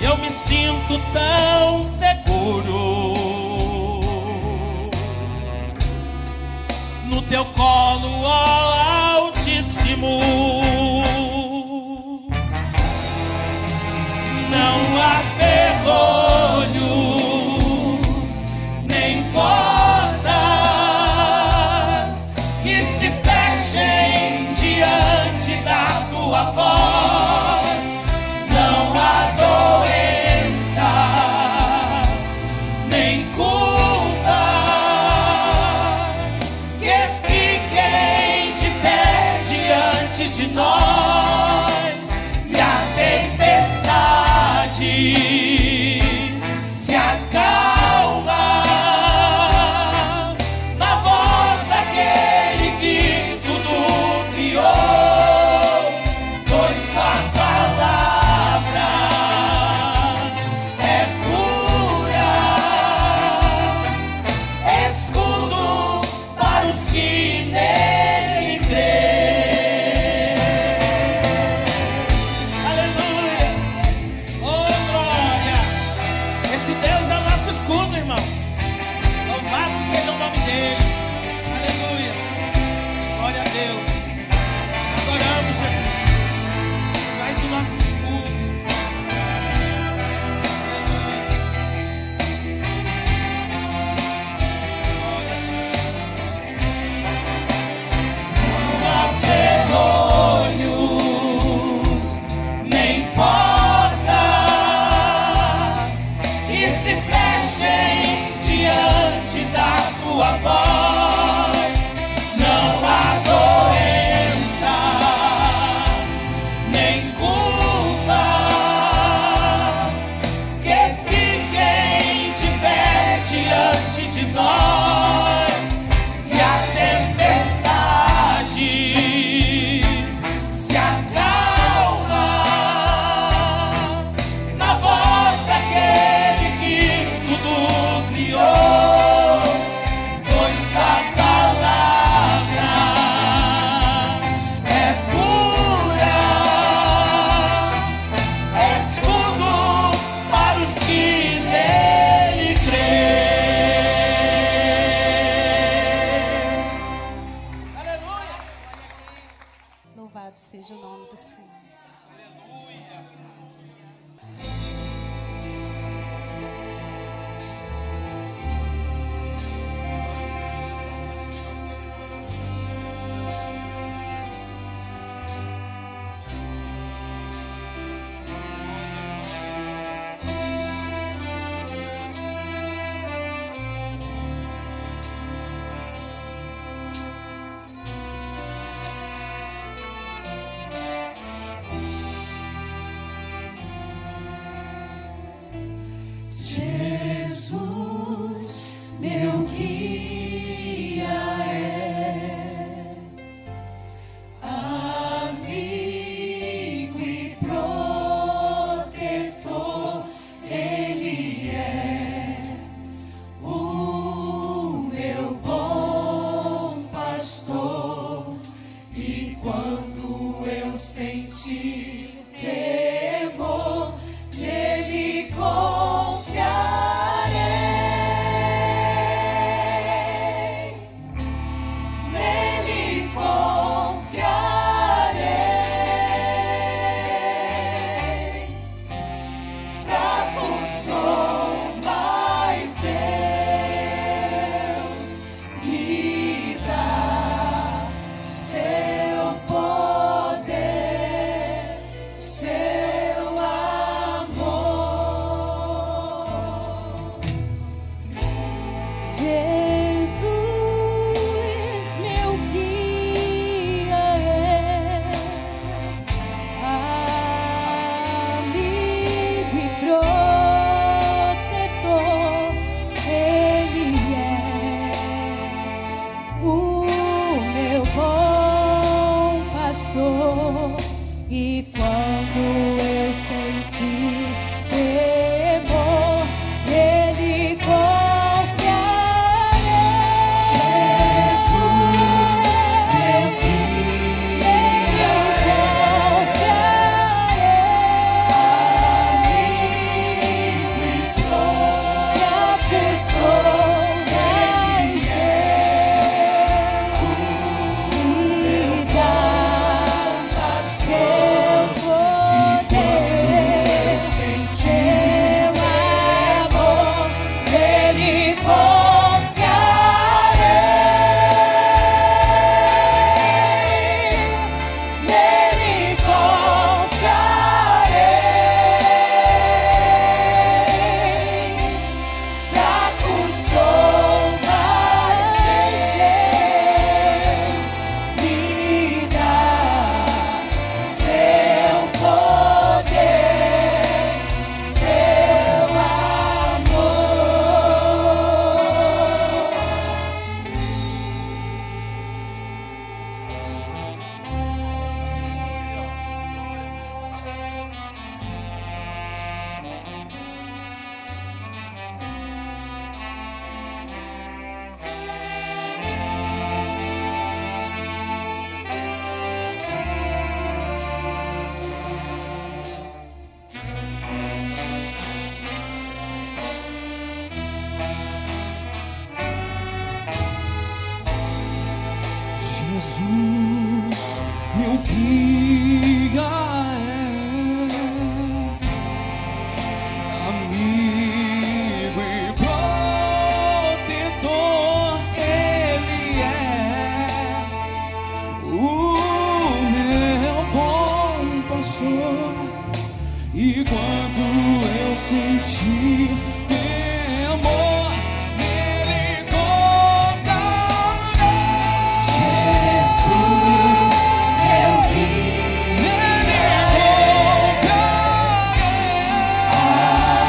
Eu me sinto tão seguro no teu colo, ó Altíssimo. Não há ferrolhos, nem portas que se fechem diante da tua voz. Não há doença culto, irmãos. Louvado seja o nome dele. Aleluia. Glória a Deus. Adoramos Jesus. Faz o nosso culto. Ferrolhos, nem portas, e se fechem diante da tua voz. Não há doenças, nem culpa, que fiquem de pé diante de nós. E a tempestade se acalma na voz daquele que tem amor, nele confiarei. Jesus, eu vi, nele confiarei.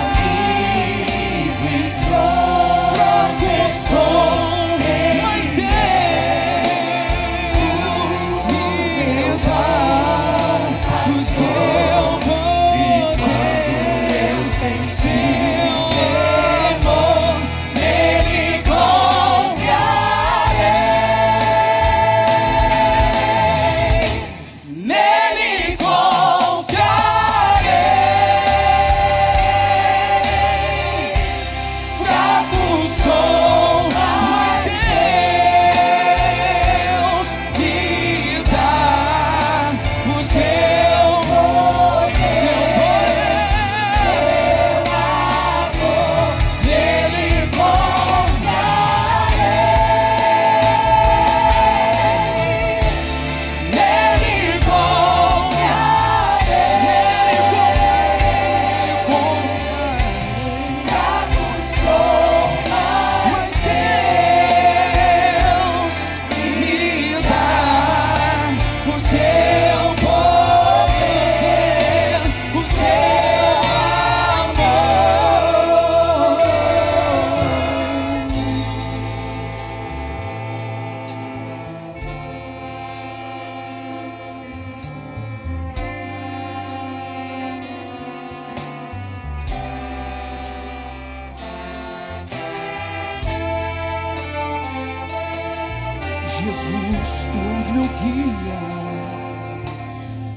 Amigo e fraco sou, mas Deus me dá o seu poder. Eu senti o amor, nele confiarei. Nele confiarei. Fraco sou, mas Deus me dá o seu poder. Seu amor, nele confiarei. Nele confiarei. Fraco sou, mas Deus me dá o seu poder, o seu amor. Jesus, tu és meu guia,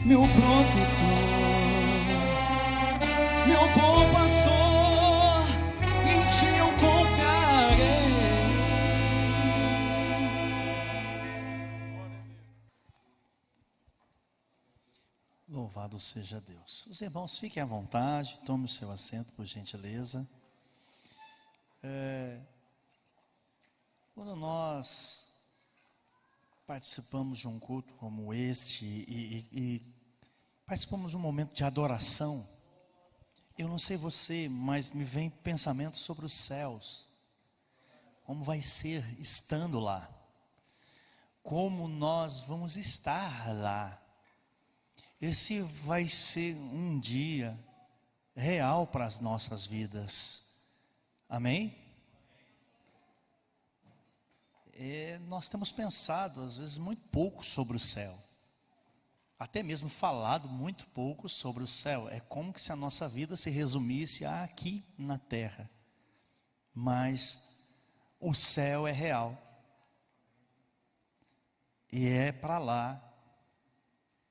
meu protetor, meu bom pastor, em ti eu confiarei. Louvado seja Deus. Os irmãos, fiquem à vontade, tome o seu assento, por gentileza. Quando nós participamos de um culto como este e participamos de um momento de adoração, eu não sei você, mas me vem pensamentos sobre os céus. Como vai ser estando lá? Como nós vamos estar lá? Esse vai ser um dia real para as nossas vidas. Amém? Nós temos pensado, às vezes, muito pouco sobre o céu. Até mesmo falado muito pouco sobre o céu. É como se a nossa vida se resumisse a aqui na terra. Mas o céu é real. E é para lá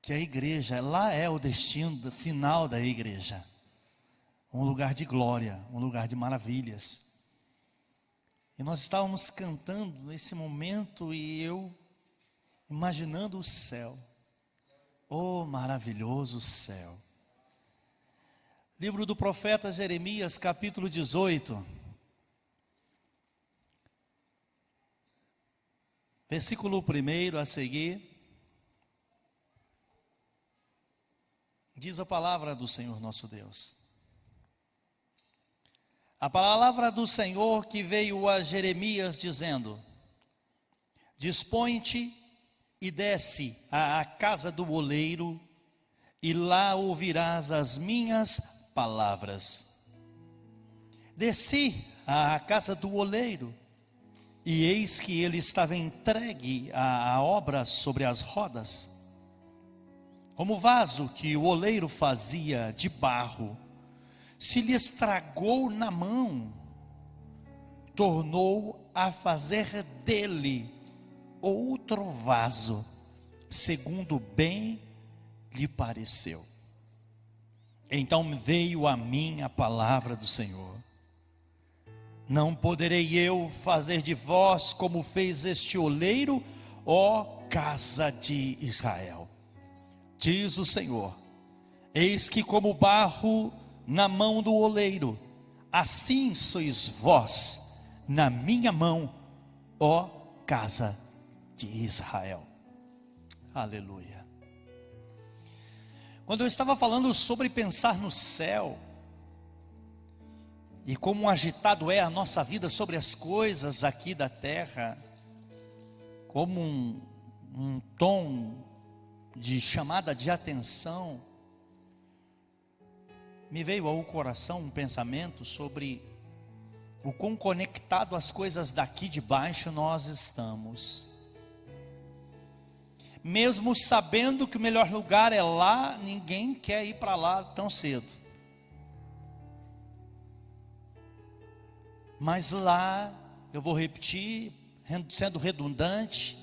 que a igreja, lá é o destino final da igreja. Um lugar de glória, um lugar de maravilhas. E nós estávamos cantando nesse momento e eu imaginando o céu. Oh, maravilhoso céu. Livro do profeta Jeremias, capítulo 18. Versículo 1 a seguir. Diz a palavra do Senhor nosso Deus. A palavra do Senhor que veio a Jeremias dizendo: Dispõe-te e desce à casa do oleiro, e lá ouvirás as minhas palavras. Desci à casa do oleiro, e eis que ele estava entregue à obra sobre as rodas. Como vaso que o oleiro fazia de barro, se lhe estragou na mão, tornou a fazer dele outro vaso, segundo bem lhe pareceu. Então veio a mim a palavra do Senhor: Não poderei eu fazer de vós como fez este oleiro, ó casa de Israel? Diz o Senhor: Eis que como barro na mão do oleiro, assim sois vós na minha mão, ó casa de Israel. Aleluia. Quando eu estava falando sobre pensar no céu, e como agitado é a nossa vida sobre as coisas aqui da terra, como um tom de chamada de atenção, me veio ao coração um pensamento sobre o quão conectado às coisas daqui de baixo nós estamos. Mesmo sabendo que o melhor lugar é lá, ninguém quer ir para lá tão cedo. Mas lá, eu vou repetir, sendo redundante,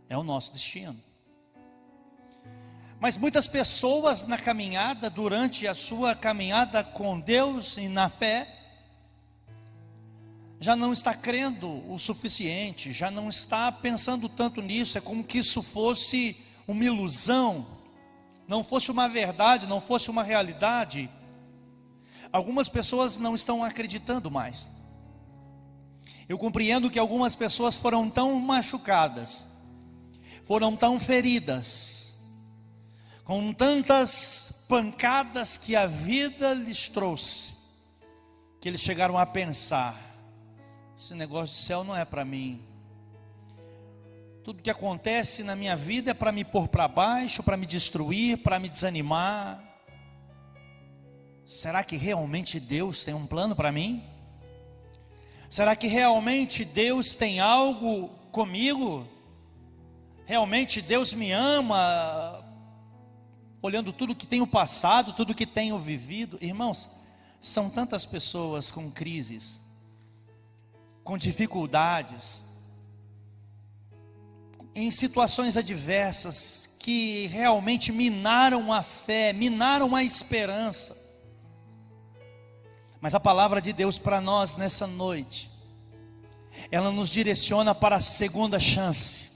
é o nosso destino. Mas muitas pessoas na caminhada, durante a sua caminhada com Deus e na fé, já não está crendo o suficiente, já não está pensando tanto nisso, é como que isso fosse uma ilusão, não fosse uma verdade, não fosse uma realidade. Algumas pessoas não estão acreditando mais. Eu compreendo que algumas pessoas foram tão machucadas, foram tão feridas, com tantas pancadas que a vida lhes trouxe, que eles chegaram a pensar: esse negócio de céu não é para mim. Tudo que acontece na minha vida é para me pôr para baixo, para me destruir, para me desanimar. Será que realmente Deus tem um plano para mim? Será que realmente Deus tem algo comigo? Realmente Deus me ama? Olhando tudo que tenho passado, tudo que tenho vivido. Irmãos, são tantas pessoas com crises, com dificuldades, em situações adversas, que realmente minaram a fé, minaram a esperança. Mas a palavra de Deus para nós nessa noite, ela nos direciona para a segunda chance,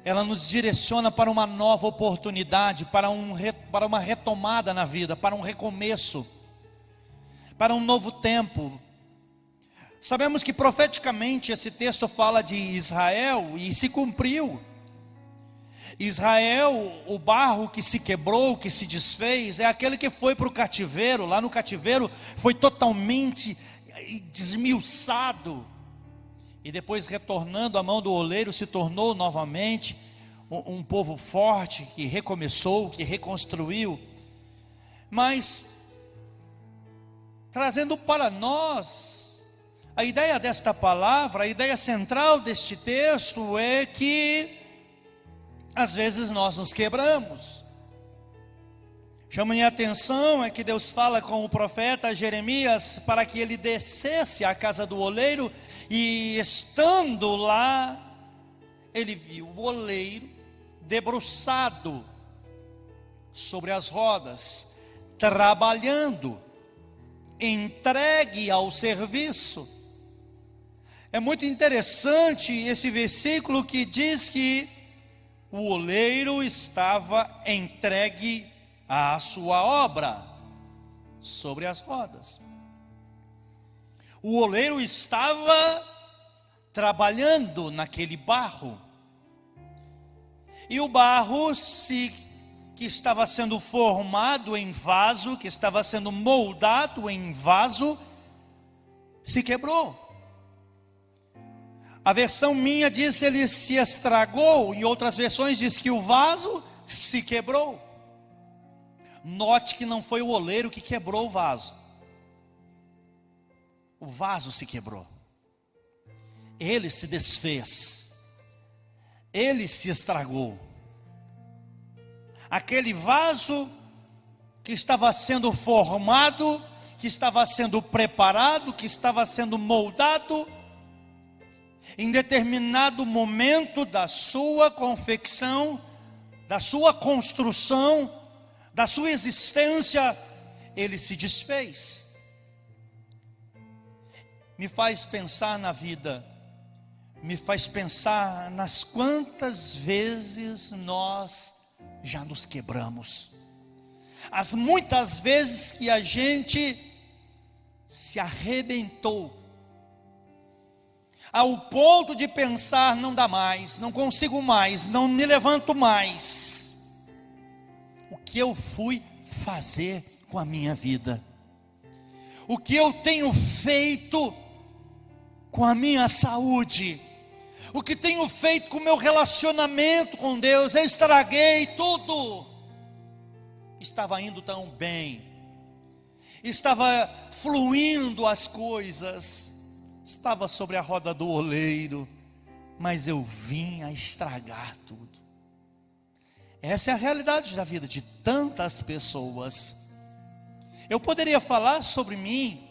ela nos direciona para uma nova oportunidade, para uma retomada na vida, para um recomeço, para um novo tempo. Sabemos que profeticamente esse texto fala de Israel e se cumpriu. Israel, o barro que se quebrou, que se desfez, é aquele que foi para o cativeiro. Lá no cativeiro foi totalmente desmiuçado, e depois, retornando à mão do oleiro, se tornou novamente um povo forte, que recomeçou, que reconstruiu. Mas trazendo para nós a ideia desta palavra, a ideia central deste texto é que às vezes nós nos quebramos. Chama minha atenção é que Deus fala com o profeta Jeremias para que ele descesse à casa do oleiro, e estando lá, ele viu o oleiro debruçado sobre as rodas, trabalhando, entregue ao serviço. É muito interessante esse versículo que diz que o oleiro estava entregue à sua obra, sobre as rodas. O oleiro estava trabalhando naquele barro, e o barro que estava sendo formado em vaso, que estava sendo moldado em vaso, se quebrou. A versão minha diz ele se estragou, em outras versões diz que o vaso se quebrou. Note que não foi o oleiro que quebrou o vaso se quebrou, ele se desfez, ele se estragou. Aquele vaso que estava sendo formado, que estava sendo preparado, que estava sendo moldado, em determinado momento da sua confecção, da sua construção, da sua existência, ele se desfez. Me faz pensar na vida, me faz pensar nas quantas vezes nós já nos quebramos, as muitas vezes que a gente se arrebentou, ao ponto de pensar: não dá mais, não consigo mais, não me levanto mais. O que eu fui fazer com a minha vida? o que eu tenho feito com a minha saúde, o que tenho feito com o meu relacionamento com Deus. Eu estraguei tudo. Estava indo tão bem, estava fluindo as coisas, estava sobre a roda do oleiro, mas eu vim a estragar tudo. Essa é a realidade da vida de tantas pessoas. Eu poderia falar sobre mim,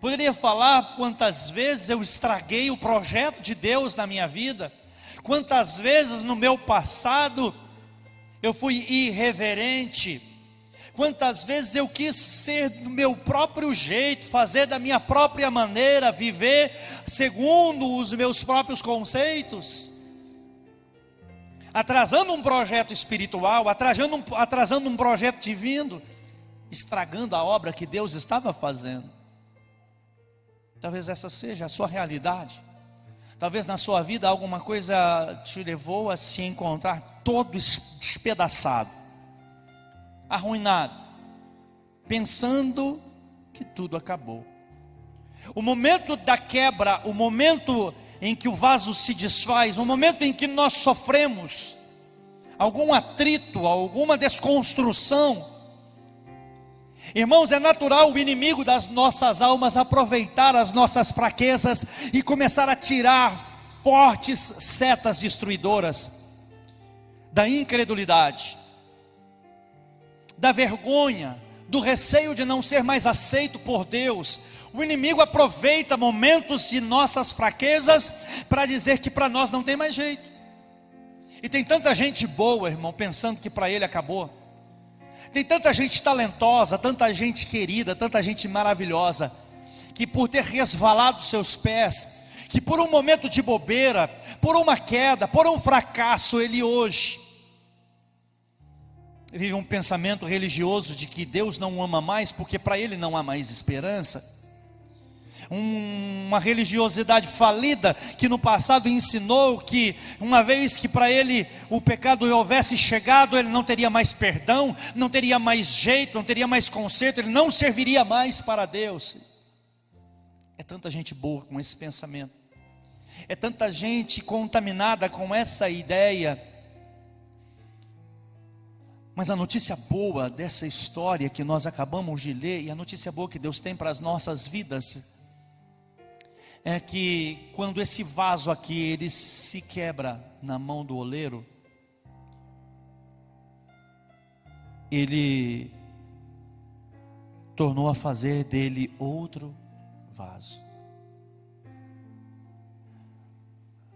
poderia falar quantas vezes eu estraguei o projeto de Deus na minha vida, quantas vezes no meu passado eu fui irreverente, quantas vezes eu quis ser do meu próprio jeito, fazer da minha própria maneira, viver segundo os meus próprios conceitos, atrasando um projeto espiritual, atrasando um projeto divino, estragando a obra que Deus estava fazendo. Talvez essa seja a sua realidade. Talvez na sua vida alguma coisa te levou a se encontrar todo despedaçado, arruinado, pensando que tudo acabou. O momento da quebra, o momento em que o vaso se desfaz, o momento em que nós sofremos algum atrito, alguma desconstrução, irmãos, é natural o inimigo das nossas almas aproveitar as nossas fraquezas e começar a tirar fortes setas destruidoras da incredulidade, da vergonha, do receio de não ser mais aceito por Deus. O inimigo aproveita momentos de nossas fraquezas para dizer que para nós não tem mais jeito. E tem tanta gente boa, irmão, pensando que para ele acabou. Tem tanta gente talentosa, tanta gente querida, tanta gente maravilhosa, que por ter resvalado seus pés, que por um momento de bobeira, por uma queda, por um fracasso, ele hoje vive um pensamento religioso de que Deus não o ama mais, porque para ele não há mais esperança. Uma religiosidade falida, que no passado ensinou que uma vez que para ele o pecado houvesse chegado, ele não teria mais perdão, não teria mais jeito, não teria mais conserto, ele não serviria mais para Deus. É tanta gente boa com esse pensamento, é tanta gente contaminada com essa ideia. Mas a notícia boa dessa história que nós acabamos de ler, e a notícia boa que Deus tem para as nossas vidas, é que quando esse vaso aqui, ele se quebra na mão do oleiro, ele tornou a fazer dele outro vaso.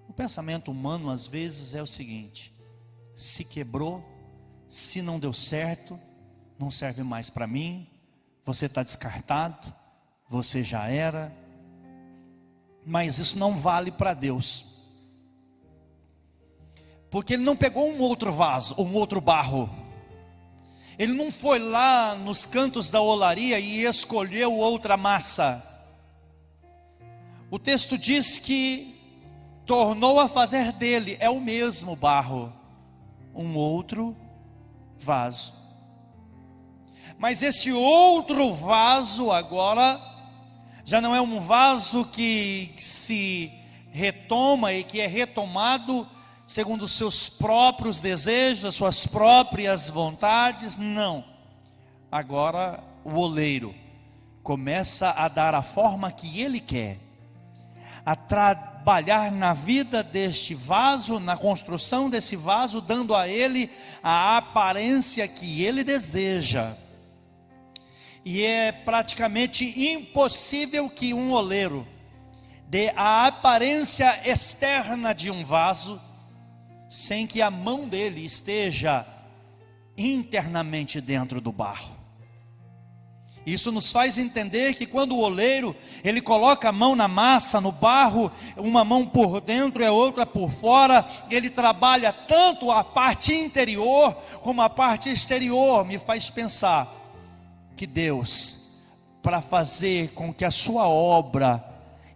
O pensamento humano às vezes é o seguinte: se quebrou, se não deu certo, não serve mais para mim, você está descartado, você já era. Mas isso não vale para Deus, porque Ele não pegou um outro vaso, um outro barro. Ele não foi lá nos cantos da olaria e escolheu outra massa. O texto diz que tornou a fazer dele, é o mesmo barro, um outro vaso. Mas esse outro vaso agora já não é um vaso que se retoma e que é retomado segundo os seus próprios desejos, as suas próprias vontades, não. Agora o oleiro começa a dar a forma que ele quer, a trabalhar na vida deste vaso, na construção desse vaso, dando a ele a aparência que ele deseja. E é praticamente impossível que um oleiro dê a aparência externa de um vaso sem que a mão dele esteja internamente dentro do barro. Isso nos faz entender que quando o oleiro, ele coloca a mão na massa, no barro, uma mão por dentro e a outra por fora, ele trabalha tanto a parte interior como a parte exterior. Me faz pensar que Deus, para fazer com que a sua obra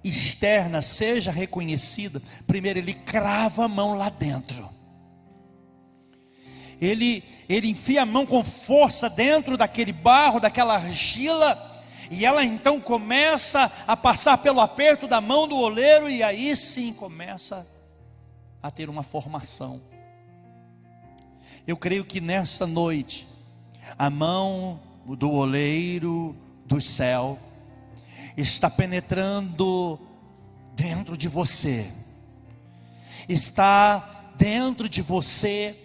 externa seja reconhecida, primeiro Ele crava a mão lá dentro. Ele enfia a mão com força dentro daquele barro, daquela argila, E ela então começa a passar pelo aperto da mão do oleiro, e aí sim começa a ter uma formação. Eu creio que nesta noite, a mão do oleiro do céu está penetrando dentro de você, está dentro de você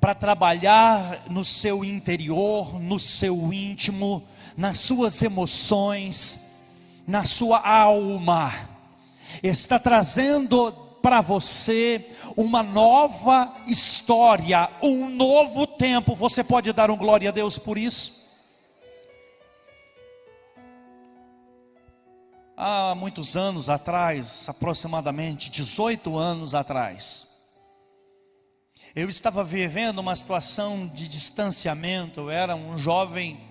para trabalhar no seu interior, no seu íntimo, nas suas emoções, na sua alma. Está trazendo para você uma nova história, um novo tempo. Você pode dar um glória a Deus por isso? Há muitos anos atrás, aproximadamente 18 anos atrás, eu estava vivendo uma situação de distanciamento. Eu era um jovem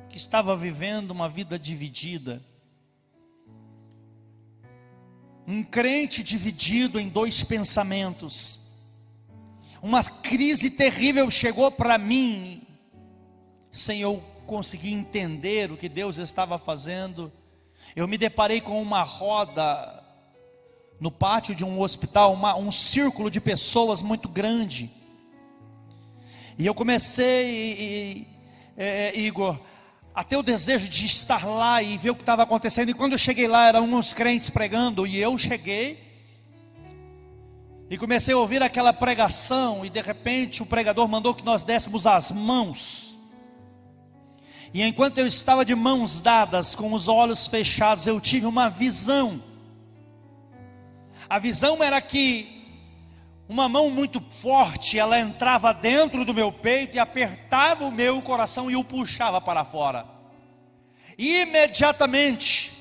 que estava vivendo uma vida dividida, um crente dividido em dois pensamentos. Uma crise terrível chegou para mim, sem eu conseguir entender o que Deus estava fazendo. Eu me deparei com uma roda no pátio de um hospital, um círculo de pessoas muito grande. E eu comecei, Igor, a ter o desejo de estar lá e ver o que estava acontecendo. E quando eu cheguei lá, eram uns crentes pregando, e eu cheguei e comecei a ouvir aquela pregação, e de repente o pregador mandou que nós dessemos as mãos. E enquanto eu estava de mãos dadas, com os olhos fechados, eu tive uma visão. A visão era que uma mão muito forte, ela entrava dentro do meu peito e apertava o meu coração e o puxava para fora. Imediatamente,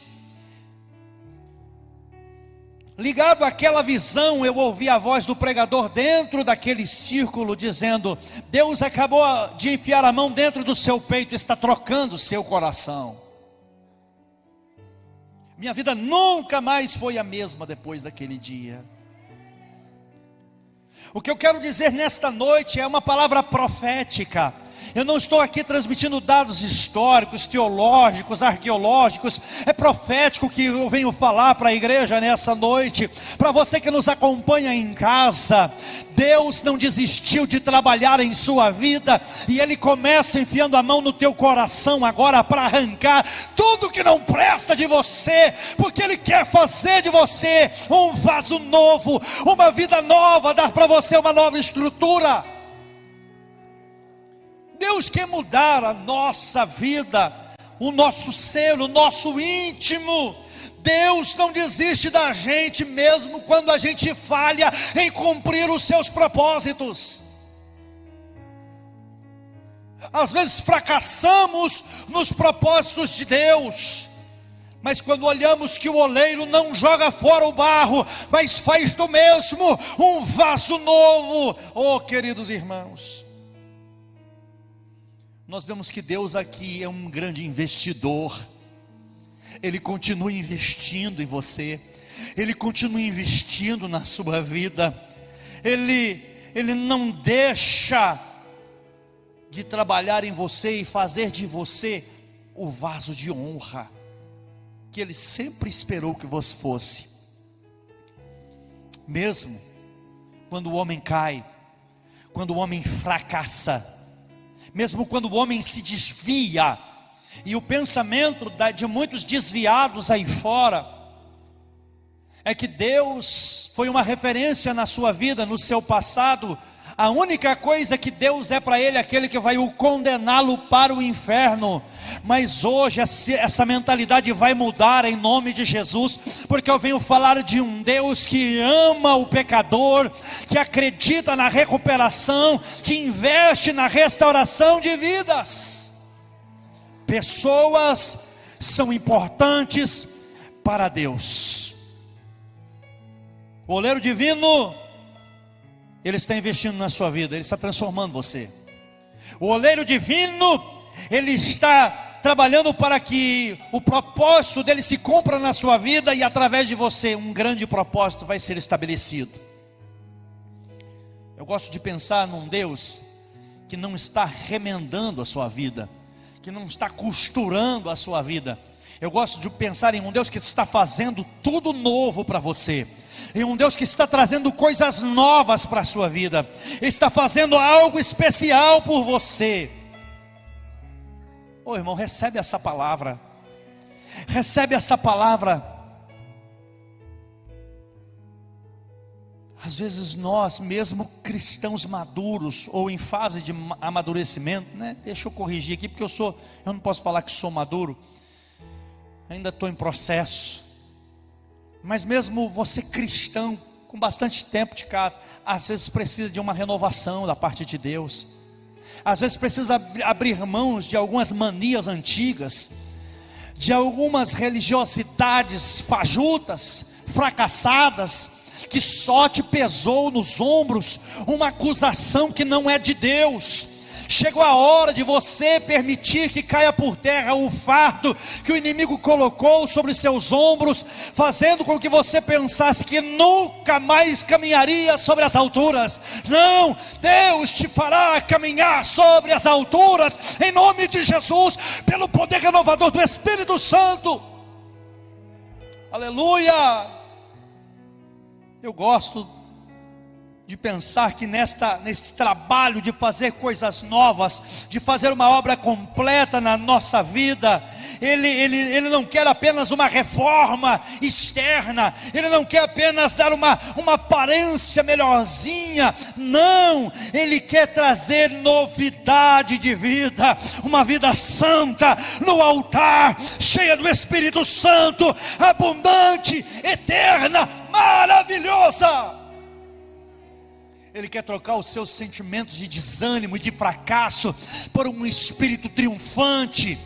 ligado àquela visão, eu ouvi a voz do pregador dentro daquele círculo dizendo: Deus acabou de enfiar a mão dentro do seu peito, está trocando o seu coração. Minha vida nunca mais foi a mesma depois daquele dia. O que eu quero dizer nesta noite é uma palavra profética. Eu não estou aqui transmitindo dados históricos, teológicos, arqueológicos. É profético que eu venho falar para a igreja nessa noite. Para você que nos acompanha em casa, Deus não desistiu de trabalhar em sua vida, e Ele começa enfiando a mão no teu coração agora para arrancar tudo que não presta de você, porque Ele quer fazer de você um vaso novo, uma vida nova, dar para você uma nova estrutura. Deus quer mudar a nossa vida, o nosso ser, o nosso íntimo. Deus não desiste da gente, mesmo quando a gente falha em cumprir os seus propósitos. Às vezes fracassamos nos propósitos de Deus, mas quando olhamos que o oleiro não joga fora o barro, mas faz do mesmo um vaso novo. Oh, queridos irmãos, nós vemos que Deus aqui é um grande investidor. Ele continua investindo em você, Ele continua investindo na sua vida. Ele não deixa de trabalhar em você e fazer de você o vaso de honra que Ele sempre esperou que você fosse. Mesmo quando o homem cai, quando o homem fracassa, mesmo quando o homem se desvia, e o pensamento de muitos desviados aí fora é que Deus foi uma referência na sua vida, no seu passado. A única coisa que Deus é para ele é aquele que vai o condená-lo para o inferno. Mas hoje essa mentalidade vai mudar em nome de Jesus, porque eu venho falar de um Deus que ama o pecador, que acredita na recuperação, que investe na restauração de vidas. Pessoas são importantes para Deus. O oleiro divino, Ele está investindo na sua vida, Ele está transformando você. O oleiro divino, Ele está trabalhando para que o propósito dele se cumpra na sua vida, e através de você um grande propósito vai ser estabelecido. Eu gosto de pensar num Deus que não está remendando a sua vida, que não está costurando a sua vida. Eu gosto de pensar em um Deus que está fazendo tudo novo para você, em um Deus que está trazendo coisas novas para a sua vida, está fazendo algo especial por você. Ô irmão, recebe essa palavra, recebe essa palavra. Às vezes nós, mesmo cristãos maduros, ou em fase de amadurecimento, né? Deixa eu corrigir aqui, porque eu não posso falar que sou maduro, ainda estou em processo. Mas mesmo você cristão, com bastante tempo de casa, às vezes precisa de uma renovação da parte de Deus. Às vezes precisa abrir mãos de algumas manias antigas, de algumas religiosidades fajutas, fracassadas, que só te pesou nos ombros uma acusação que não é de Deus. Chegou a hora de você permitir que caia por terra o fardo que o inimigo colocou sobre seus ombros, fazendo com que você pensasse que nunca mais caminharia sobre as alturas. Não, Deus te fará caminhar sobre as alturas, em nome de Jesus, pelo poder renovador do Espírito Santo. Aleluia! Eu gosto de pensar que neste trabalho de fazer coisas novas, de fazer uma obra completa na nossa vida, Ele não quer apenas uma reforma externa, Ele não quer apenas dar uma aparência melhorzinha, não, Ele quer trazer novidade de vida, uma vida santa no altar, cheia do Espírito Santo, abundante, eterna, maravilhosa. Ele quer trocar os seus sentimentos de desânimo e de fracasso por um espírito triunfante.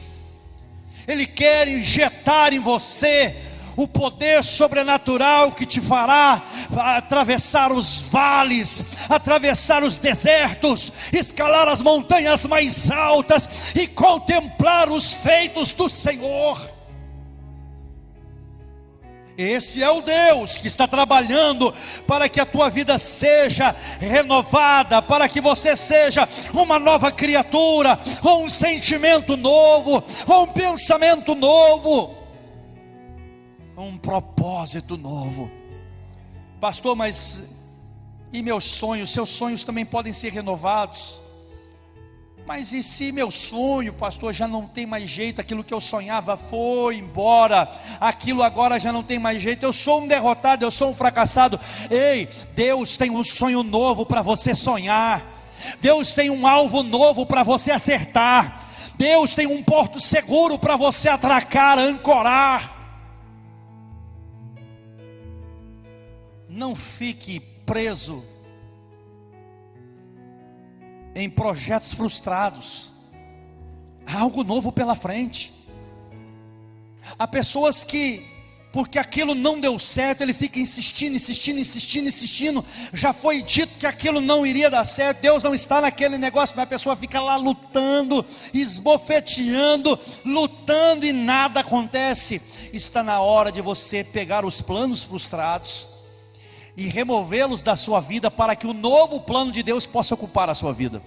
Ele quer injetar em você o poder sobrenatural que te fará atravessar os vales, atravessar os desertos, escalar as montanhas mais altas e contemplar os feitos do Senhor. Esse é o Deus que está trabalhando para que a tua vida seja renovada, para que você seja uma nova criatura, ou um sentimento novo, ou um pensamento novo, um propósito novo. Pastor, mas e meus sonhos? Seus sonhos também podem ser renovados. Mas e se meu sonho, pastor, já não tem mais jeito, aquilo que eu sonhava foi embora, aquilo agora já não tem mais jeito, eu sou um derrotado, eu sou um fracassado. Ei, Deus tem um sonho novo para você sonhar, Deus tem um alvo novo para você acertar, Deus tem um porto seguro para você atracar, ancorar. Não fique preso em projetos frustrados. Há algo novo pela frente. Há pessoas que, porque aquilo não deu certo, ele fica insistindo. Já foi dito que aquilo não iria dar certo, Deus não está naquele negócio, mas a pessoa fica lá lutando, esbofeteando, lutando e nada acontece. Está na hora de você pegar os planos frustrados e removê-los da sua vida, para que o novo plano de Deus possa ocupar a sua vida.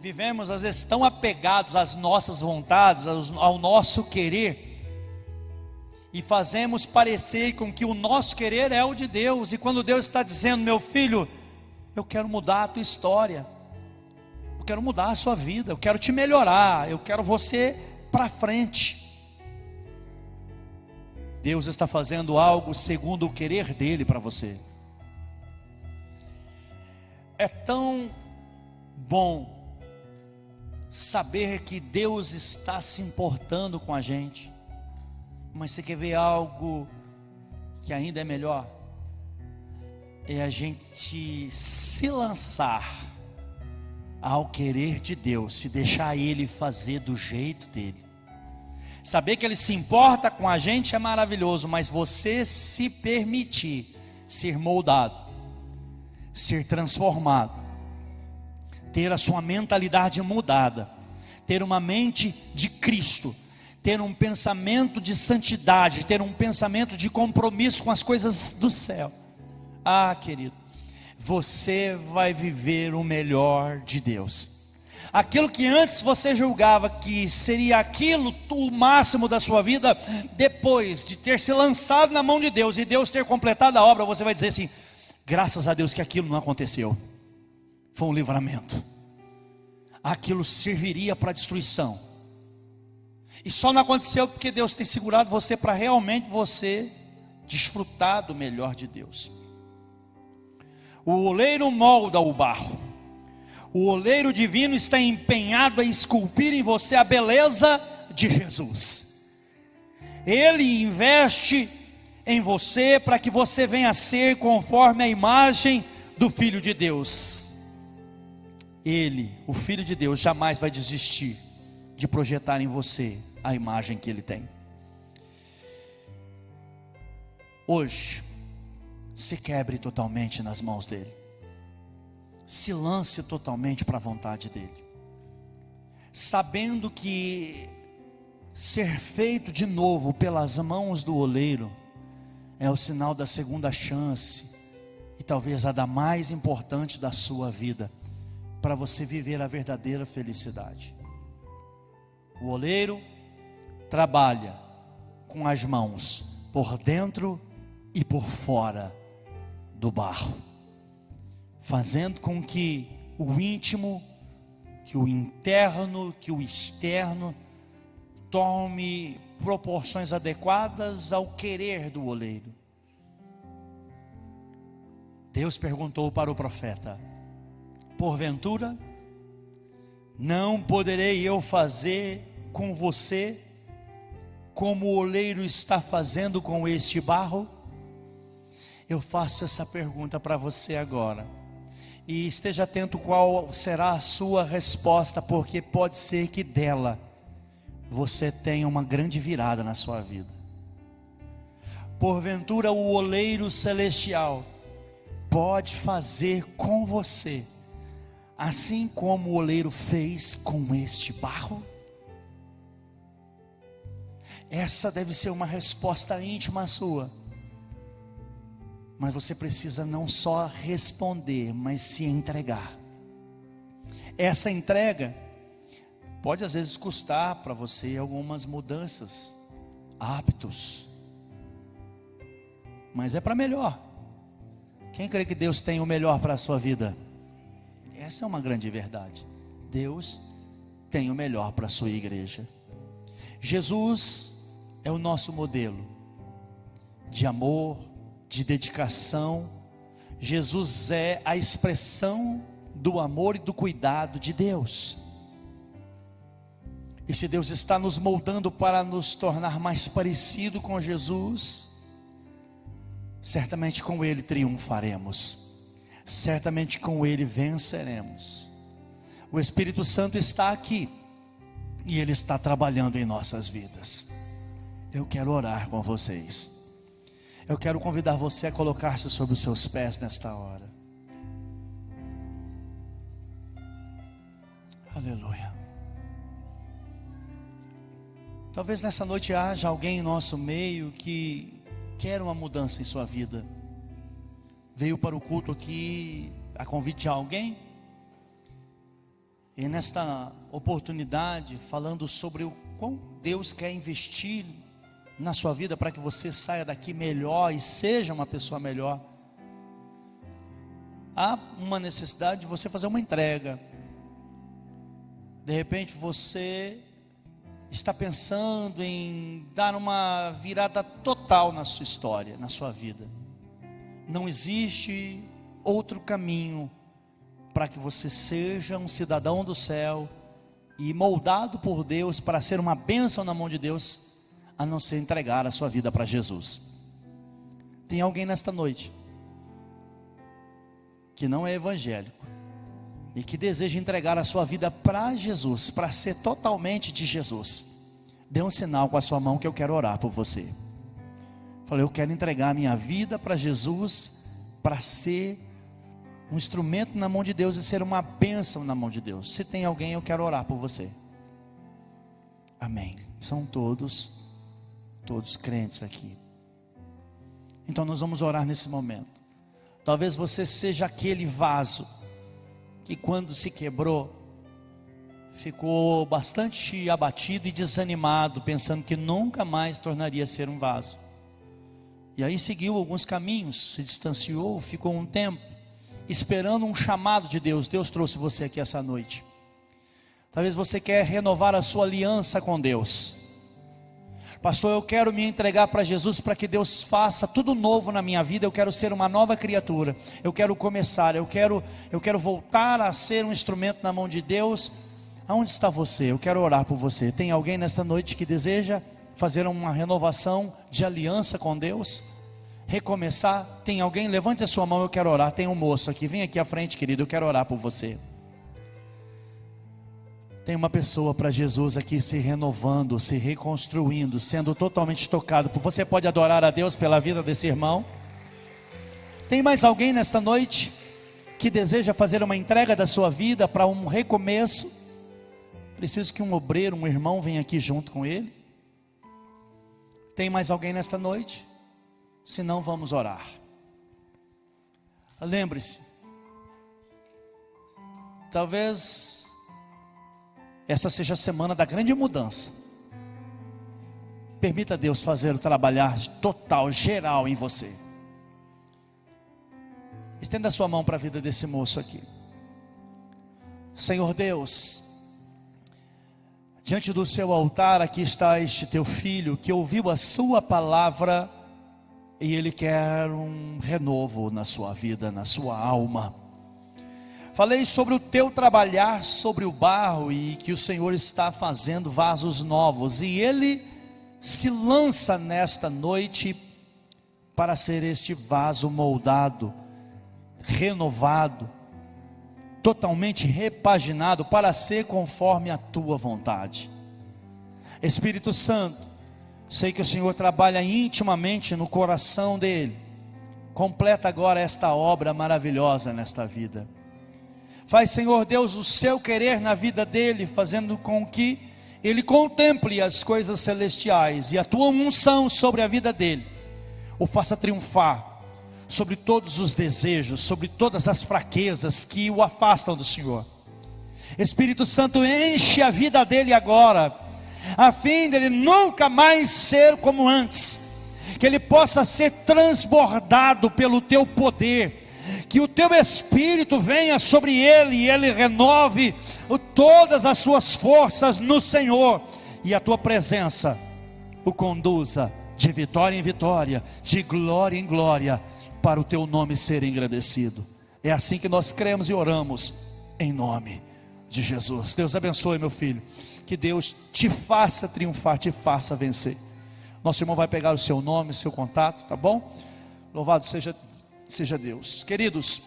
Vivemos às vezes tão apegados às nossas vontades, ao nosso querer, e fazemos parecer com que o nosso querer é o de Deus, e quando Deus está dizendo: meu filho, eu quero mudar a tua história, eu quero mudar a sua vida, eu quero te melhorar, eu quero você para frente. Deus está fazendo algo segundo o querer dele para você. É tão bom saber que Deus está se importando com a gente. Mas você quer ver algo que ainda é melhor? É a gente se lançar ao querer de Deus, se deixar Ele fazer do jeito dele. Saber que Ele se importa com a gente é maravilhoso, mas você se permitir ser moldado, ser transformado, ter a sua mentalidade mudada, ter uma mente de Cristo, ter um pensamento de santidade, ter um pensamento de compromisso com as coisas do céu. Ah, querido, você vai viver o melhor de Deus. Aquilo que antes você julgava que seria aquilo o máximo da sua vida, depois de ter se lançado na mão de Deus e Deus ter completado a obra, você vai dizer assim: graças a Deus que aquilo não aconteceu, foi um livramento. Aquilo serviria para destruição, e só não aconteceu porque Deus tem segurado você para realmente você desfrutar do melhor de Deus. O oleiro molda o barro, o oleiro divino está empenhado a esculpir em você a beleza de Jesus. Ele investe em você para que você venha a ser conforme a imagem do Filho de Deus. Ele, o Filho de Deus, jamais vai desistir de projetar em você a imagem que Ele tem. Hoje, se quebre totalmente nas mãos dEle. Se lance totalmente para a vontade dEle. Sabendo que ser feito de novo pelas mãos do oleiro é o sinal da segunda chance, e talvez a da mais importante da sua vida, para você viver a verdadeira felicidade. O oleiro trabalha com as mãos por dentro e por fora do barro, fazendo com que o íntimo, que o interno, que o externo tome proporções adequadas ao querer do oleiro. Deus perguntou para o profeta: porventura não poderei eu fazer com você como o oleiro está fazendo com este barro? Eu faço essa pergunta para você agora, e esteja atento qual será a sua resposta, porque pode ser que dela você tenha uma grande virada na sua vida. Porventura o oleiro celestial pode fazer com você assim como o oleiro fez com este barro? Essa deve ser uma resposta íntima sua. Mas você precisa não só responder, mas se entregar. Essa entrega pode às vezes custar para você algumas mudanças, hábitos, mas é para melhor. Quem crê que Deus tem o melhor para a sua vida? Essa é uma grande verdade. Deus tem o melhor para a sua igreja. Jesus é o nosso modelo de amor, de dedicação. Jesus é a expressão do amor e do cuidado de Deus. E se Deus está nos moldando para nos tornar mais parecido com Jesus, certamente com Ele triunfaremos, certamente com Ele venceremos. O Espírito Santo está aqui e Ele está trabalhando em nossas vidas. Eu quero orar com vocês. Eu quero convidar você a colocar-se sobre os seus pés nesta hora. Aleluia. Talvez nessa noite haja alguém em nosso meio que quer uma mudança em sua vida. Veio para o culto aqui a convite de alguém, e nesta oportunidade, falando sobre o quão Deus quer investir na sua vida para que você saia daqui melhor e seja uma pessoa melhor. Há uma necessidade de você fazer uma entrega. De repente você está pensando em dar uma virada total na sua história, na sua vida. Não existe outro caminho para que você seja um cidadão do céu e moldado por Deus para ser uma bênção na mão de Deus, a não ser entregar a sua vida para Jesus. Tem alguém nesta noite que não é evangélico e que deseja entregar a sua vida para Jesus, para ser totalmente de Jesus? Dê um sinal com a sua mão que eu quero orar por você. Falei, eu quero entregar a minha vida para Jesus, para ser um instrumento na mão de Deus e ser uma bênção na mão de Deus. Se tem alguém, eu quero orar por você. Amém. São todos crentes aqui. Então nós vamos orar nesse momento. Talvez você seja aquele vaso que, quando se quebrou, ficou bastante abatido e desanimado, pensando que nunca mais tornaria a ser um vaso. E aí seguiu alguns caminhos, se distanciou, ficou um tempo esperando um chamado de Deus. Deus trouxe você aqui essa noite. Talvez você quer renovar a sua aliança com Deus. Pastor, eu quero me entregar para Jesus, para que Deus faça tudo novo na minha vida. Eu quero ser uma nova criatura. Eu quero começar, eu quero voltar a ser um instrumento na mão de Deus. Aonde está você? Eu quero orar por você. Tem alguém nesta noite que deseja fazer uma renovação de aliança com Deus? Recomeçar? Tem alguém? Levante a sua mão, eu quero orar. Tem um moço aqui, vem aqui à frente, querido, eu quero orar por você. Tem uma pessoa para Jesus aqui se renovando, se reconstruindo, sendo totalmente tocado. Você pode adorar a Deus pela vida desse irmão? Tem mais alguém nesta noite que deseja fazer uma entrega da sua vida para um recomeço? Preciso que um obreiro, um irmão venha aqui junto com ele. Tem mais alguém nesta noite? Se não, vamos orar. Lembre-se, talvez essa seja a semana da grande mudança. Permita Deus fazer o trabalhar total, geral em você. Estenda a sua mão para a vida desse moço aqui. Senhor Deus, diante do seu altar aqui está este teu filho, que ouviu a sua palavra, e ele quer um renovo na sua vida, na sua alma. Falei sobre o teu trabalhar sobre o barro, e que o Senhor está fazendo vasos novos, e ele se lança nesta noite para ser este vaso moldado, renovado, totalmente repaginado, para ser conforme a tua vontade. Espírito Santo, sei que o Senhor trabalha intimamente no coração dele. Completa agora esta obra maravilhosa nesta vida. Faz, Senhor Deus, o seu querer na vida dele, fazendo com que ele contemple as coisas celestiais, e a tua unção sobre a vida dele o faça triunfar sobre todos os desejos, sobre todas as fraquezas que o afastam do Senhor. Espírito Santo, enche a vida dele agora, a fim de ele nunca mais ser como antes, que ele possa ser transbordado pelo teu poder, que o teu Espírito venha sobre ele, e ele renove todas as suas forças no Senhor, e a tua presença o conduza de vitória em vitória, de glória em glória, para o teu nome ser engrandecido. É assim que nós cremos e oramos, em nome de Jesus. Deus abençoe, meu filho, que Deus te faça triunfar, te faça vencer. Nosso irmão vai pegar o seu nome, o seu contato, tá bom? Louvado seja Deus. Queridos,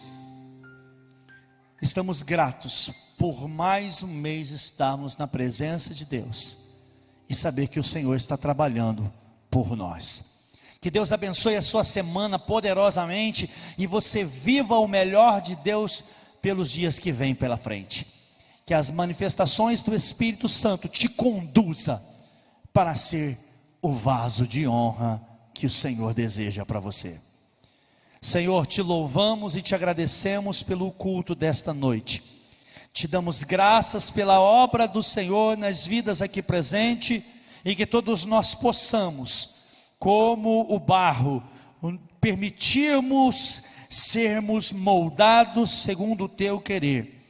estamos gratos por mais um mês estarmos na presença de Deus e saber que o Senhor está trabalhando por nós. Que Deus abençoe a sua semana poderosamente, e você viva o melhor de Deus pelos dias que vêm pela frente. Que as manifestações do Espírito Santo te conduza para ser o vaso de honra que o Senhor deseja para você. Senhor, te louvamos e te agradecemos pelo culto desta noite. Te damos graças pela obra do Senhor nas vidas aqui presente, e que todos nós possamos, como o barro, permitirmos sermos moldados segundo o teu querer.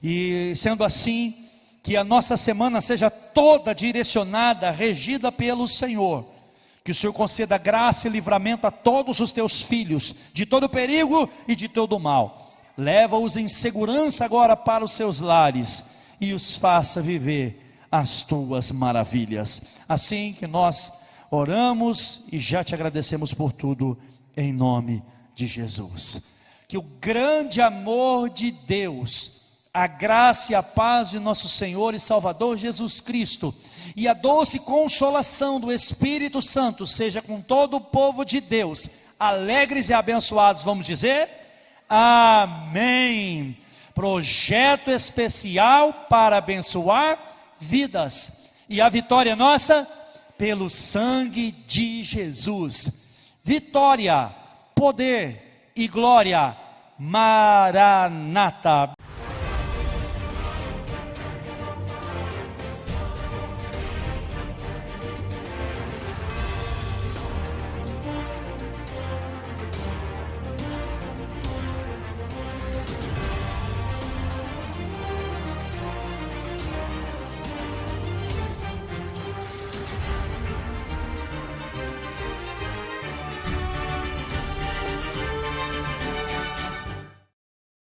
E sendo assim, que a nossa semana seja toda direcionada, regida pelo Senhor. Que o Senhor conceda graça e livramento a todos os teus filhos, de todo perigo e de todo mal. Leva-os em segurança agora para os seus lares, e os faça viver as tuas maravilhas. Assim que nós oramos e já te agradecemos por tudo, em nome de Jesus. Que o grande amor de Deus, a graça e a paz de nosso Senhor e Salvador Jesus Cristo, e a doce consolação do Espírito Santo seja com todo o povo de Deus, alegres e abençoados, vamos dizer? Amém. Projeto especial para abençoar vidas, e a vitória nossa pelo sangue de Jesus. Vitória, poder, e glória. Maranata.